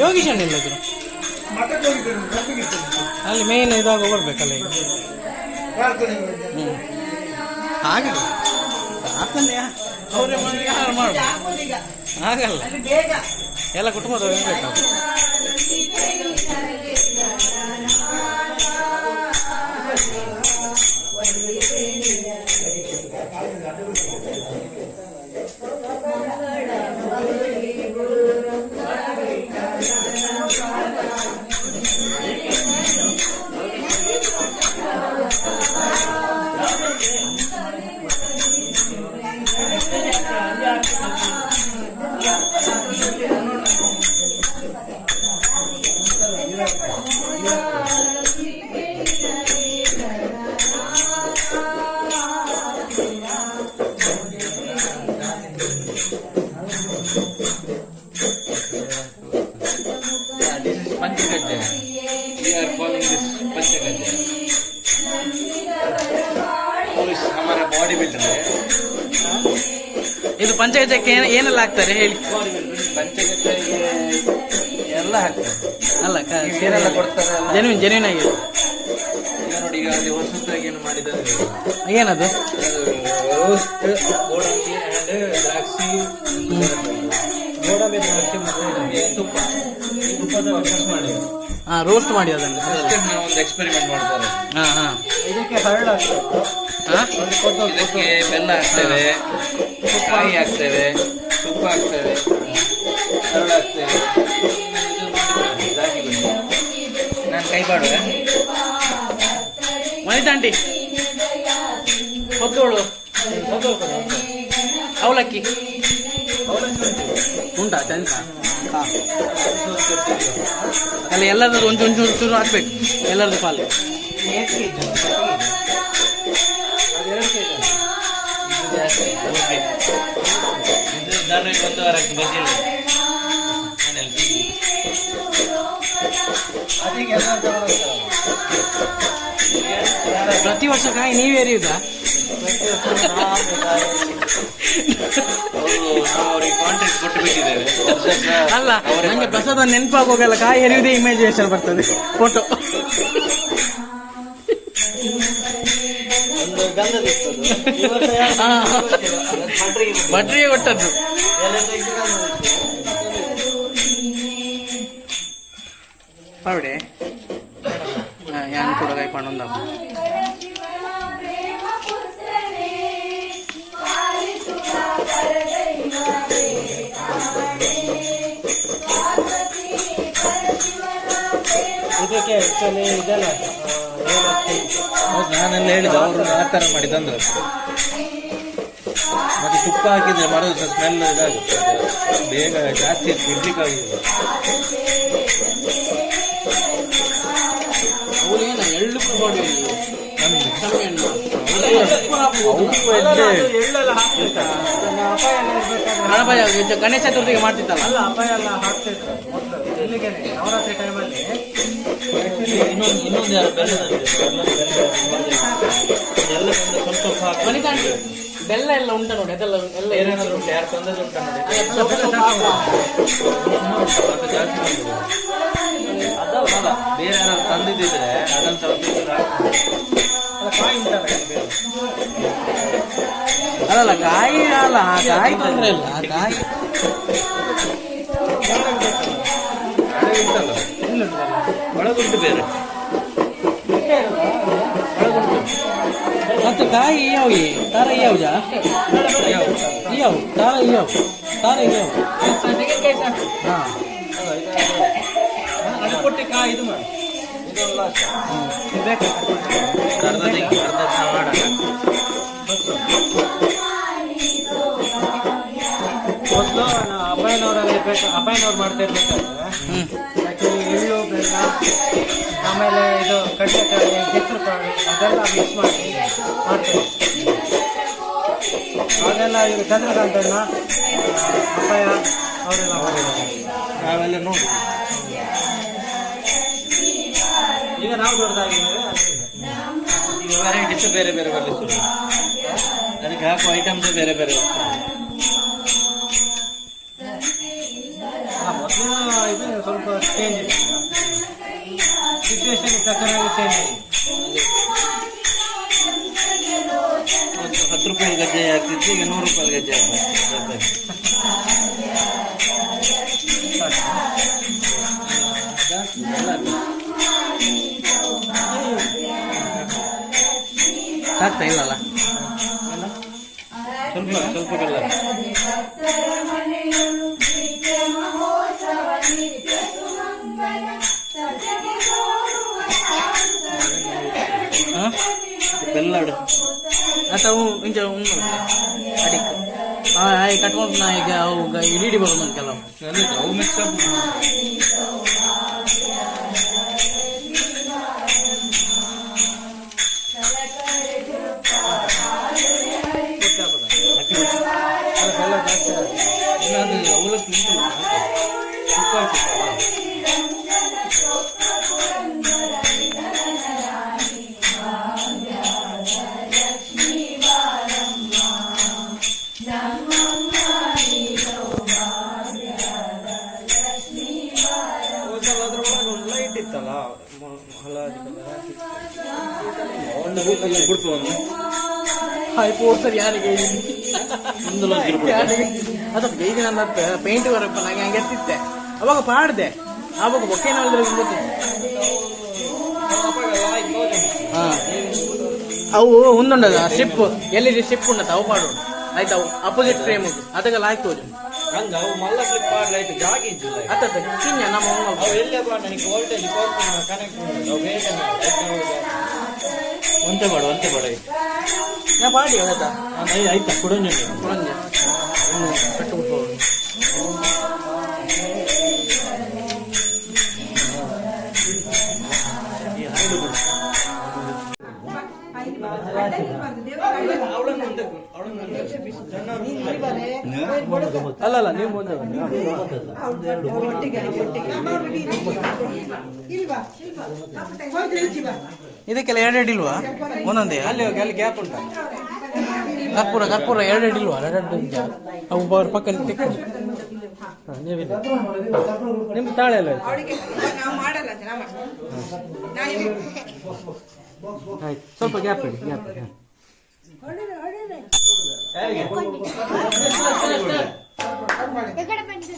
Speaker 2: ಯೋಗೀಶ್ ಅಣ್ಣ ಇಲ್ಲದ್ರು ಅಲ್ಲಿ ಮೇನ್ ಇದಾಗ ಬರ್ಬೇಕಲ್ಲ ಈಗ. ಹಾಗೆ ಹಾಕಂದ್ರೆ ಅವರೇ ಮಾಡಿ ಯಾರು ಮಾಡ್ಬೋದು, ಆಗಲ್ಲ, ಎಲ್ಲ ಕುಟುಂಬದವ್ರು ಇರ್ಬೇಕು. ಇದು ಪಂಚಗಜ್ಜಕ್ಕೆ ಏನೆಲ್ಲ ಹಾಕ್ತಾರೆ ಹೇಳಿ?
Speaker 5: ಪಂಚಗಜ್ಜೆಗೆ ಎಲ್ಲ ಹಾಕ್ತಾರೆ,
Speaker 2: ಅಲ್ಲ
Speaker 5: ಏನೆಲ್ಲ ಕೊಡ್ತಾರೆ
Speaker 2: ಜೆನ್ಯೂನ್ ಆಗಿ.
Speaker 5: ಈಗ ನೋಡಿ, ಈಗ ಅಲ್ಲಿ ಹೊಸದಾಗಿ ಏನು ಮಾಡಿದ್ದಾರೆ,
Speaker 2: ಏನದು?
Speaker 5: ರೋಸ್ಟ್, ಗೋಡಂಬಿ ಆ್ಯಂಡ್ ದ್ರಾಕ್ಷಿ, ಗೋಡಂಬಿ ದ್ರಾಕ್ಷಿ ಮತ್ತೆ ತುಪ್ಪದ ಮಿಕ್ಸ್ ಮಾಡಿ
Speaker 2: ರೋಸ್ಟ್ ಮಾಡಿ ಅದನ್ನು
Speaker 5: ಒಂದು ಎಕ್ಸ್ಪೆರಿಮೆಂಟ್ ಮಾಡ್ತಾರೆ.
Speaker 7: ಇದಕ್ಕೆ ಹರಳು
Speaker 5: ಇದಕ್ಕೆ ಬೆಲ್ಲ ಹಾಕ್ತೇವೆ, ಕಾಯಿ ಹಾಕ್ತೇವೆ, ತುಪ್ಪ ಹಾಕ್ತೇವೆ, ಹರಳು ಹಾಕ್ತೇವೆ. ನಾನು ಕೈ ಮಾಡುವೆ
Speaker 2: ಮನಿತಾಂಟಿ ಹೊತ್ತೋಳು ಅವಲಕ್ಕಿ ಉಂಟಾ ಚಂದ? ಅಲ್ಲಿ ಎಲ್ಲರದ್ದು ಒಂಚೂರು ಚೂರು ಹಾಕ್ಬೇಕು, ಎಲ್ಲರದ್ದು ಪಾಲು.
Speaker 5: ಒಂದು ವಾರಕ್ಕೆ ಬಂದಿಲ್ಲ.
Speaker 2: ಪ್ರತಿ ವರ್ಷ ಕಾಯಿ ನೀವೇ ಎರಿಯುದಾ?
Speaker 5: ಅವ್ರಿಗೆ ಕಾಂಟ್ಯಾಕ್ಟ್ ಕೊಟ್ಟು ಬಿಟ್ಟಿದ್ದೇವೆ.
Speaker 2: ಅಲ್ಲ, ನಂಗೆ ಪ್ರಸಾದ ನೆನಪಾಗೋಗಲ್ಲ, ಕಾಯಿ ಎರಿಯುವುದೇ ಇಮೇಜಿನೇಷನ್ ಬರ್ತದೆ, ಫೋಟೋ. ಭಟ್ರಿಗೆ ಕೊಟ್ಟದ್ದು. ಪೌಡೆ ಯಾನ್ ಕೂಡ ಕೈ ಪಣ್ಣೊಂದ
Speaker 7: ಇದಕ್ಕೆ ಆಕ್ಚುಲಿ ಇದೆಲ್ಲ
Speaker 5: ನಾನೆಲ್ಲ ಹೇಳಿದ ಅವರು ಆ ಥರ ಮಾಡಿ ತಂದ್ರು. ಮತ್ತೆ ತುಪ್ಪ ಹಾಕಿದ್ರೆ ಮರದ ಸ್ಮೆಲ್ ಇದಾಗುತ್ತೆ, ಬೇಗ ಜಾಸ್ತಿ ಇಡ್ಲಿಕ್ಕಾಗಿಲ್ಲ.
Speaker 2: ಅವರೇನ ಎಳ್ಳು ಮಾಡಿ ಗಣೇಶ ಚತುರ್ಥಿಗೆ ಮಾಡ್ತಿತ್ತಲ್ಲ.
Speaker 7: ಅಲ್ಲ, ಅಪಾಯ ಎಲ್ಲ ಹಾಕ್ತಿದ್ರು ಇಲ್ಲಿಗೆ ನವರಾತ್ರಿ ಟೈಮಲ್ಲಿ.
Speaker 5: ಇನ್ನೊಂದು ಯಾರು
Speaker 2: ಮನಿತಾಂಟಿ ಬೆಲ್ಲ ಎಲ್ಲ ಉಂಟ ನೋಡಿ, ಅದೆಲ್ಲ ಎಲ್ಲ
Speaker 5: ಏನೇನಾದ್ರು ಉಂಟು, ಯಾರು ತಂದದ್ದು ಉಂಟ ನೋಡಿ. ಬೇರೆ ಯಾರು ತಂದಿದ್ದಿದ್ರೆ ಅದನ್ನು
Speaker 2: ಅಲ್ಲ ಕಾಯಿ ಅಲ್ಲ, ಕಾಯಿ ತೊಂದ್ರೆ ಇಲ್ಲ, ಕಾಯಿ
Speaker 5: ಒಳಗುಂಟು ಬೇರೆ.
Speaker 2: ಮತ್ತೆ ಕಾಯಿ ಯಾವ ತಾರ ಯಾವ್ದಾ ಯಾವ ತಾರ ಯಾವ ತಾರ ಯಾವ
Speaker 5: ಅದು ಕೊಟ್ಟು ಕಾಯಿ ಇದು ಮಾಡಿ
Speaker 7: ಮೊದಲು ಅಪಾಯನವರಲ್ಲಿ ಅಪಾಯನವ್ರು ಮಾಡ್ತಾ ಇರ್ಬೇಕಾದ್ರೆ ಆ್ಯಕ್ಚುಲಿ ಎಳ್ಳು, ಬೆಲ್ಲ, ಆಮೇಲೆ ಇದು ಕಡಲೆಕಾಯಿ, ಹೆಸರು ಕಾಳು ಅದೆಲ್ಲ ಮಿಕ್ಸ್ ಮಾಡಿ ಮಾಡ್ತಾರೆ. ಅದೆಲ್ಲ ಈಗ ಚಂದ್ರಕಾಂತಣ್ಣ, ಅಪಾಯ ಅವರೆಲ್ಲ ಮಾಡಿದ್ದಾರೆ.
Speaker 5: ನಾವೆಲ್ಲ ನೋಡಿ
Speaker 7: ಈಗ ನಾವು ದೊಡ್ಡದಾಗಿದ್ದೇವೆ.
Speaker 5: ಈಗ ವೆರೈಟೀಸ್ ಬೇರೆ ಬೇರೆ ಬರಲಿಕ್ಕೆ ಅದಕ್ಕೆ ಹಾಕುವ ಐಟಮ್ಸ್ ಬೇರೆ ಬೇರೆ.
Speaker 7: ಮೊದಲು ಇದು
Speaker 9: ಸ್ವಲ್ಪ ಚೇಂಜ್ ಇದೆ, ಸಿಚುವೇಶನ್ ತಕ್ಕನಾಗಿ ಚೇಂಜ್ ಇದೆ.
Speaker 6: 10 ರೂಪಾಯಿ ಗಜ್ಜೆ ಆಗ್ತಿತ್ತು, ಈಗ 100 ರೂಪಾಯಿ ಗಜ್ಜೆ ಆಗ್ತದೆ.
Speaker 2: ಆಗ್ತಾ ಇಲ್ಲಲ್ಲ,
Speaker 6: ಸ್ವಲ್ಪ ಕಲ್ಲ. ಬೆಲ್ಲಾಡು
Speaker 2: ಅಥವಾ ಇಂಚ ಅಡಿಕ್ಕು ಕಟ್ಕೊಂಡು ನಾ ಈಗ ಅವು ಇಡೀ ಬರೋದು ಕೆಲವು
Speaker 6: ಅವು ಮಿಕ್ಸ್ ಅಪ್. ಅವಲಕ್ಕಿ ಉಂಟು ತುಪ್ಪ ಹಾಕಿತ್ತಲ್ಲ. ಲೈಟ್ ಇತ್ತಲ್ಲ, ಹಳದಿ ಕಲರ್ ಬಿಡ್ತು ಒಂದು
Speaker 2: ಸರಿ ಯಾರಿಗೆ ಅದಕ್ಕೆ ಈಗ ನನ್ನ ಪೇಂಟ್ ಬರಪ್ಪ ನಂಗೆ ಹಂಗೆ ಎತ್ತಿತ್ತೆ. ಅವಾಗ ಪಾಡ್ದೆ, ಆವಾಗ ಬೊಕ್ಕೇನಲ್ದ್ರೆ ಗೊತ್ತು. ಹಾಂ ಅವು ಒಂದುಂಡದ ಸ್ಟಿಪ್ ಎಲ್ಲಿ ಸ್ಟಿಪ್ ಉಂಡತ್ತ ಅವು ಪಾಡು ಆಯ್ತು. ಅವು ಅಪೋಸಿಟ್ ಫ್ರೇಮ್ ಅದಕ್ಕೆಲ್ಲ ಆಯ್ತು
Speaker 5: ಹಂಗ ಅವು ಮಲ್ಲ ಫ್ಲಿಪ್ ಮಾಡಿ ಆಯ್ತು, ಜಾಗ ಇದ್ದಿಲ್ಲ
Speaker 2: ಅತ್ತ ಕಿಂಜ ನಮ್ಮ
Speaker 5: ಅವು ಎಲ್ಲೇ ಬಾಡ ಈಗ ವೋಲ್ಟೇಜ್ ಕನೆಕ್ಟ್ ಅವು ಬೇಗ
Speaker 6: ಒಂತೆ ಮಾಡು
Speaker 2: ನಾ ಪಾಡಿ ಆಯ್ತಾ
Speaker 6: ಆಯ್ತಾ ಕೊಡೋಣ
Speaker 2: ಕಟ್ಟುಬಿಟ್ಟು ಅಲ್ಲ ನೀವು ಮುಂದೆ ಇದಕ್ಕೆಲ್ಲ ಎರಡೆರಡು ಇಲ್ವಾ? ಒಂದೊಂದೇ ಅಲ್ಲಿ ಗ್ಯಾಪ್ ಉಂಟು. ಕರ್ಪೂರ ಎರಡೆರಡು ಇಲ್ವಾ? ಎರಡೆರಡು ಅವು ಅವ್ರ ಪಕ್ಕ ತೆಕ್ಕೊಂಡು ನೀವಿಲ್ಲ ನಿಮ್ದು ತಾಳೆ ಎಲ್ಲ ಆಯ್ತು. ಸ್ವಲ್ಪ ಗ್ಯಾಪ್ ಇಡಿ, ಗ್ಯಾಪ್
Speaker 4: ಎಕಡೆ ಬಂದು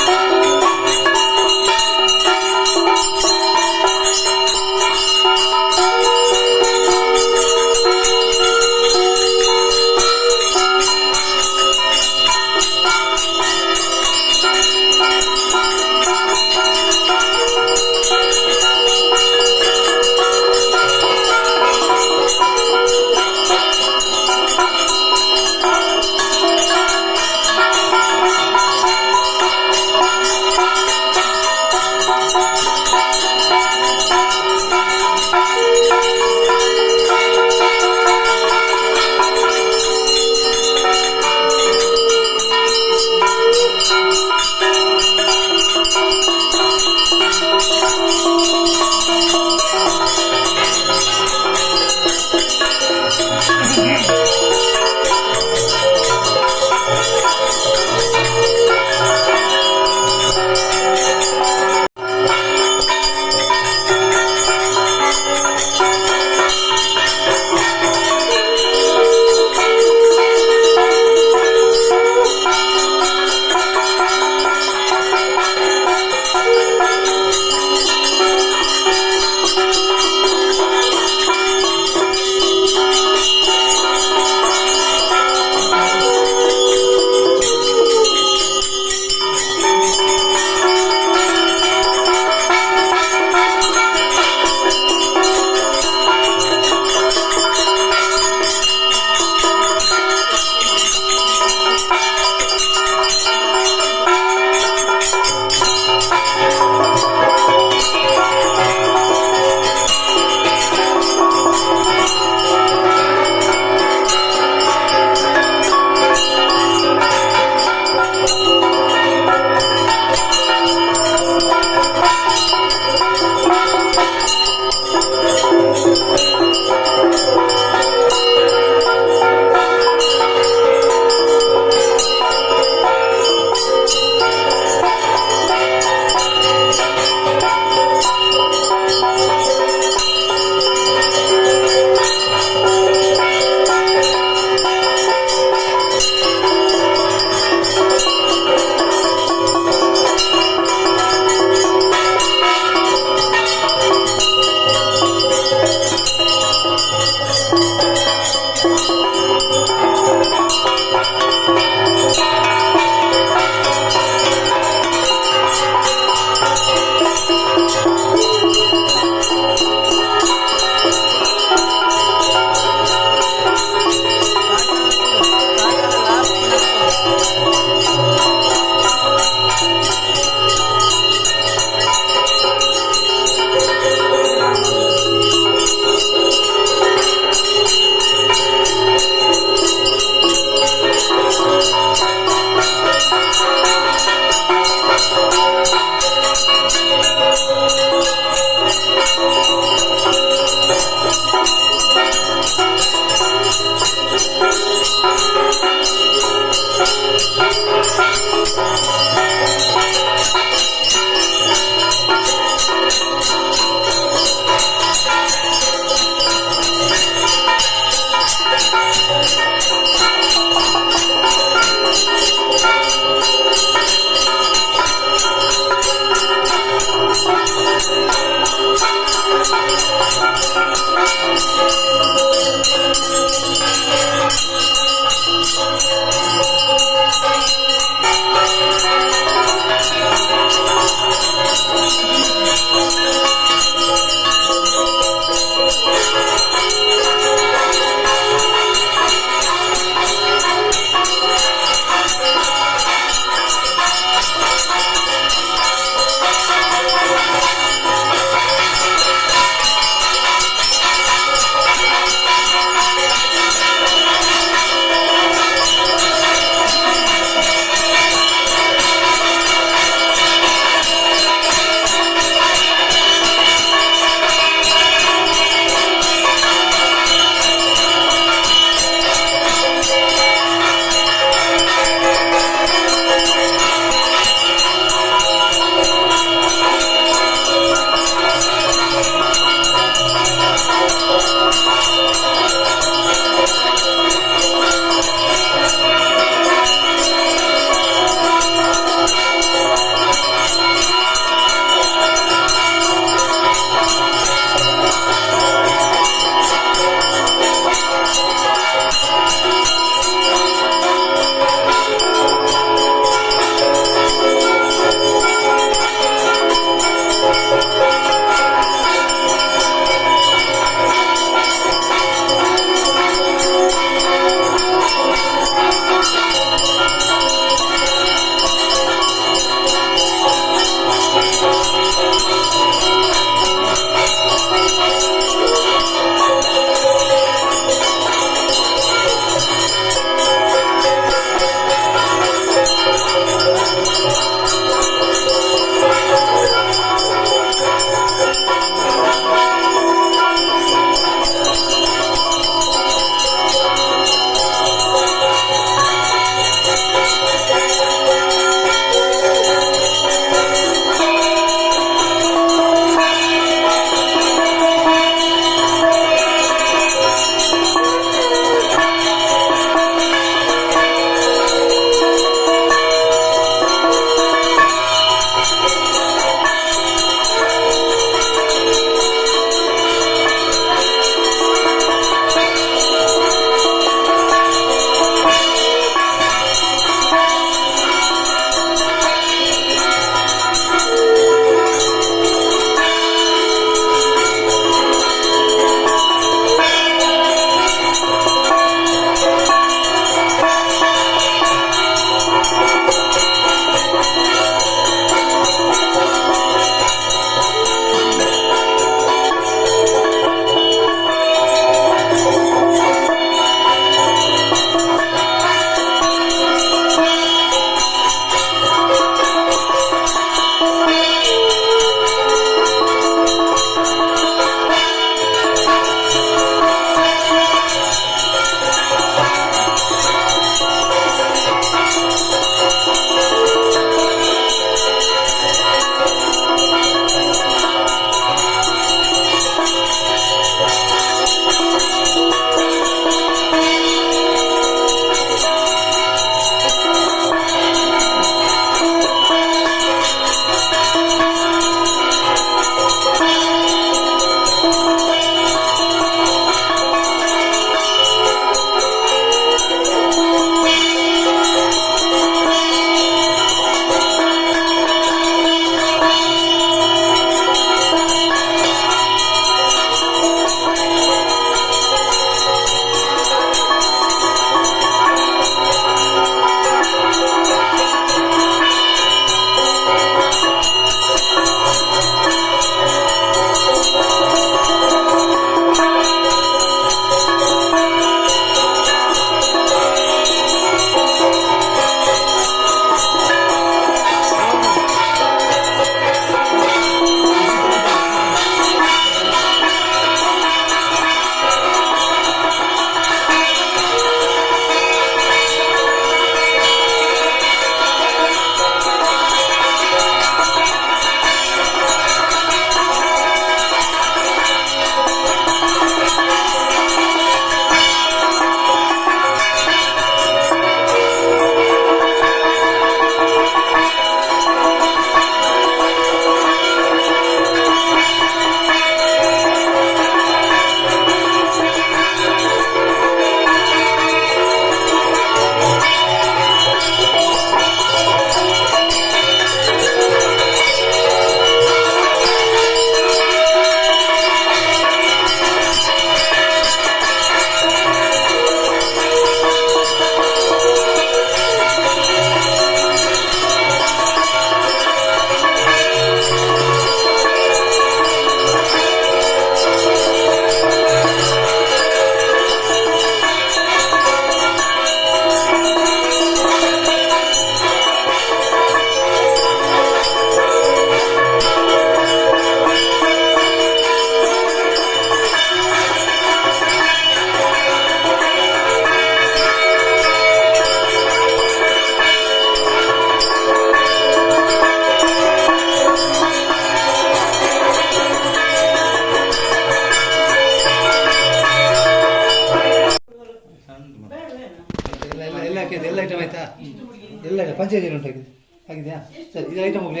Speaker 9: ಸರಿ ಇದು ಐಟಮ್ ಹೋಗ್ಲಿ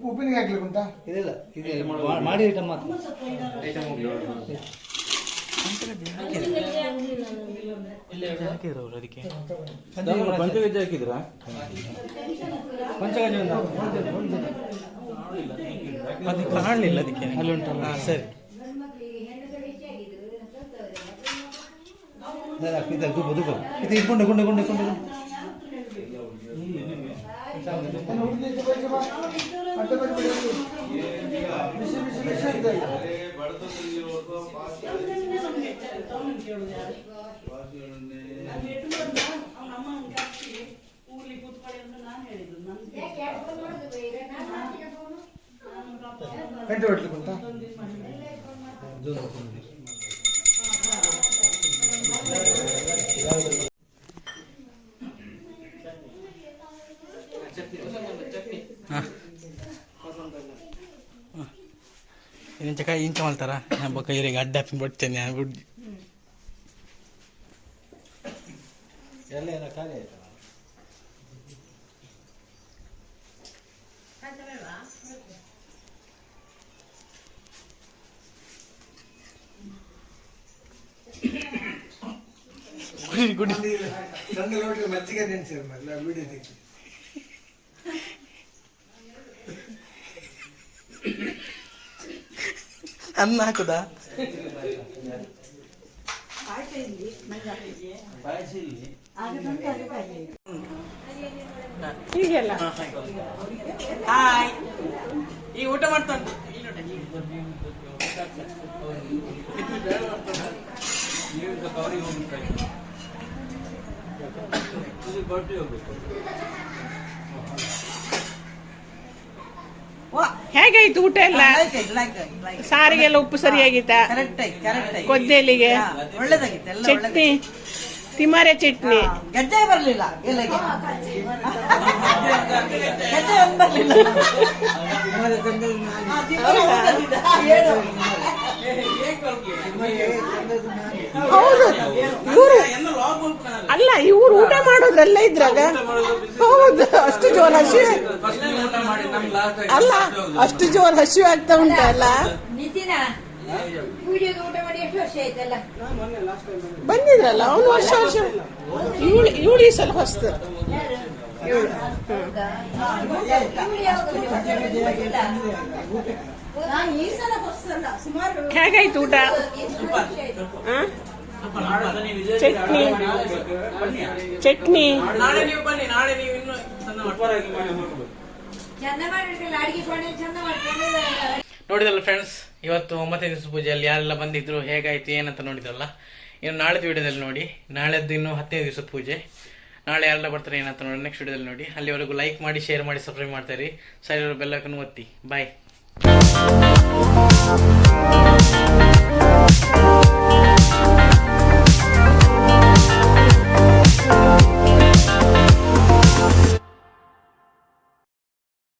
Speaker 5: ಉಪ್ಪಿನಿಗೆ ಹಾಕ್ಲಿಕ್ಕೆ ಉಂಟಾ?
Speaker 9: ಇದೆಲ್ಲ ಇದು ಮಾಡಿ ಐಟಮ್ ಮಾತ್ರ ಐಟಮ್ ಹೋಗ್ಲಿ
Speaker 2: ಹಾಕಿದ್ರು ಅವರು ಅದಕ್ಕೆ
Speaker 6: ಪಂಚಗಜ್ಜೆ ಹಾಕಿದ್ರಾ?
Speaker 9: ಪಂಚಗಜ್ಜೆ
Speaker 2: ಅದು ಕಾಣಲಿಲ್ಲ ಅದಕ್ಕೆ ಅಲ್ಲಿ ಉಂಟಲ್ಲ. ಸರಿ
Speaker 9: ಇದು ಇಟ್ಕೊಂಡು
Speaker 5: ಗಂಟೆ ಹೊಡ್ಲಿಕ್ಕೆ ಉಂಟಾ?
Speaker 2: ಇಂಚ ಕೈ ಇಂಚ ಮಾಡ್ತಾರ ಕೈರಿಗೆ ಅಡ್ಡ ಬಿಡ್ತೇನೆ ಬಿಡ್ದು
Speaker 9: ಎಲ್ಲ ಖಾಲಿ ಆಯ್ತಾ?
Speaker 2: ಗುಡಿ
Speaker 5: ನನ್ನ ನೋಡಿ ಮಜ್ಜಿಗೆ ನೆನೆಸಿರ ಬಿಡಿದಕ್ಕೆ
Speaker 2: ಅನ್ನ ಹಾಕುದಾ?
Speaker 7: ಹೀಗೆಲ್ಲ
Speaker 2: ಹಾಯ್ ಈಗ ಊಟ ಮಾಡ್ತಾ ಉಂಟು.
Speaker 7: ಹೇಗಾಯ್ತು ಊಟ ಎಲ್ಲ? ಸಾರಿಗೆಲ್ಲ ಉಪ್ಪು ಸರಿಯಾಗಿತ್ತ? ಕೊದ್ದೆಲಿಗೆ
Speaker 1: ಒಳ್ಳೇದಾಗಿತ್ತು.
Speaker 7: ಚಟ್ನಿ, ತಿಮಾರೆ ಚಟ್ನಿ,
Speaker 1: ಗಜ್ಜೆ ಬರ್ಲಿಲ್ಲ ಎಲೆಗೆ. ಗಜ್ಜೆ ಒಂದು ಬರ್ಲಿಲ್ಲ.
Speaker 7: ಹೌದು ಇವರು ಅಲ್ಲ, ಇವ್ರು ಊಟ ಮಾಡೋದ್ರಲ್ಲ ಇದ್ರಾಗ. ಹೌದು, ಅಷ್ಟು ಜೋರ್ ಹಸಿವೆ ಅಲ್ಲ, ಅಷ್ಟು ಜೋರ್ ಹಸಿವೆ ಆಗ್ತಾ ಉಂಟಲ್ಲ.
Speaker 8: ನಿತಿನ ವಿಡಿಯೋಗೆ ಊಟ ಮಾಡಿ ಎಷ್ಟು ವರ್ಷ ಆಯ್ತಲ್ಲ?
Speaker 7: ಬಂದಿದ್ರಲ್ಲ ಅವನು ವರ್ಷ ಇವಳು ಈ ಸಲ ಹೊಸ್ತು. ಹೇಗಾಯ್ತು ಊಟ? ಚಟ್ನಿ ಚಟ್ನಿ
Speaker 2: ನಾಳೆ ನೀವು ಬನ್ನಿ, ನಾಳೆ ನೀವು ಇನ್ನು
Speaker 8: ಚಂದ ಮಾಡಿರ್ಲಿಲ್ಲ, ಅಡಿಗೆ ಕೋಣೆ ಚಂದ ಮಾಡ್ಕೊಂಡು.
Speaker 2: ನೋಡಿದ್ರಲ್ಲ ಫ್ರೆಂಡ್ಸ್, ಇವತ್ತು 9ನೇ ದಿವಸ ಪೂಜೆಯಲ್ಲಿ ಯಾರೆಲ್ಲ ಬಂದಿದ್ರು, ಹೇಗಾಯ್ತು ಏನಂತ ನೋಡಿದ್ರಲ್ಲ. ಇನ್ನು ನಾಳೆದು ವಿಡಿಯೋದಲ್ಲಿ ನೋಡಿ. ನಾಳೆದ್ದು ಇನ್ನು 10ನೇ ದಿವಸದ ಪೂಜೆ. ನಾಳೆ ಯಾರೆಲ್ಲ ಬರ್ತಾರೆ ಏನಂತ ನೋಡಿ ನೆಕ್ಸ್ಟ್ ವಿಡಿಯೋದಲ್ಲಿ ನೋಡಿ. ಅಲ್ಲಿವರೆಗೂ ಲೈಕ್ ಮಾಡಿ, ಶೇರ್ ಮಾಡಿ, ಸಬ್ಸ್ಕ್ರೈಬ್ ಮಾಡ್ತಾರೆ. ಸೈಡ್ ಬೆಲ್ ಐಕಾನ್ ಒತ್ತಿ. ಬಾಯ್.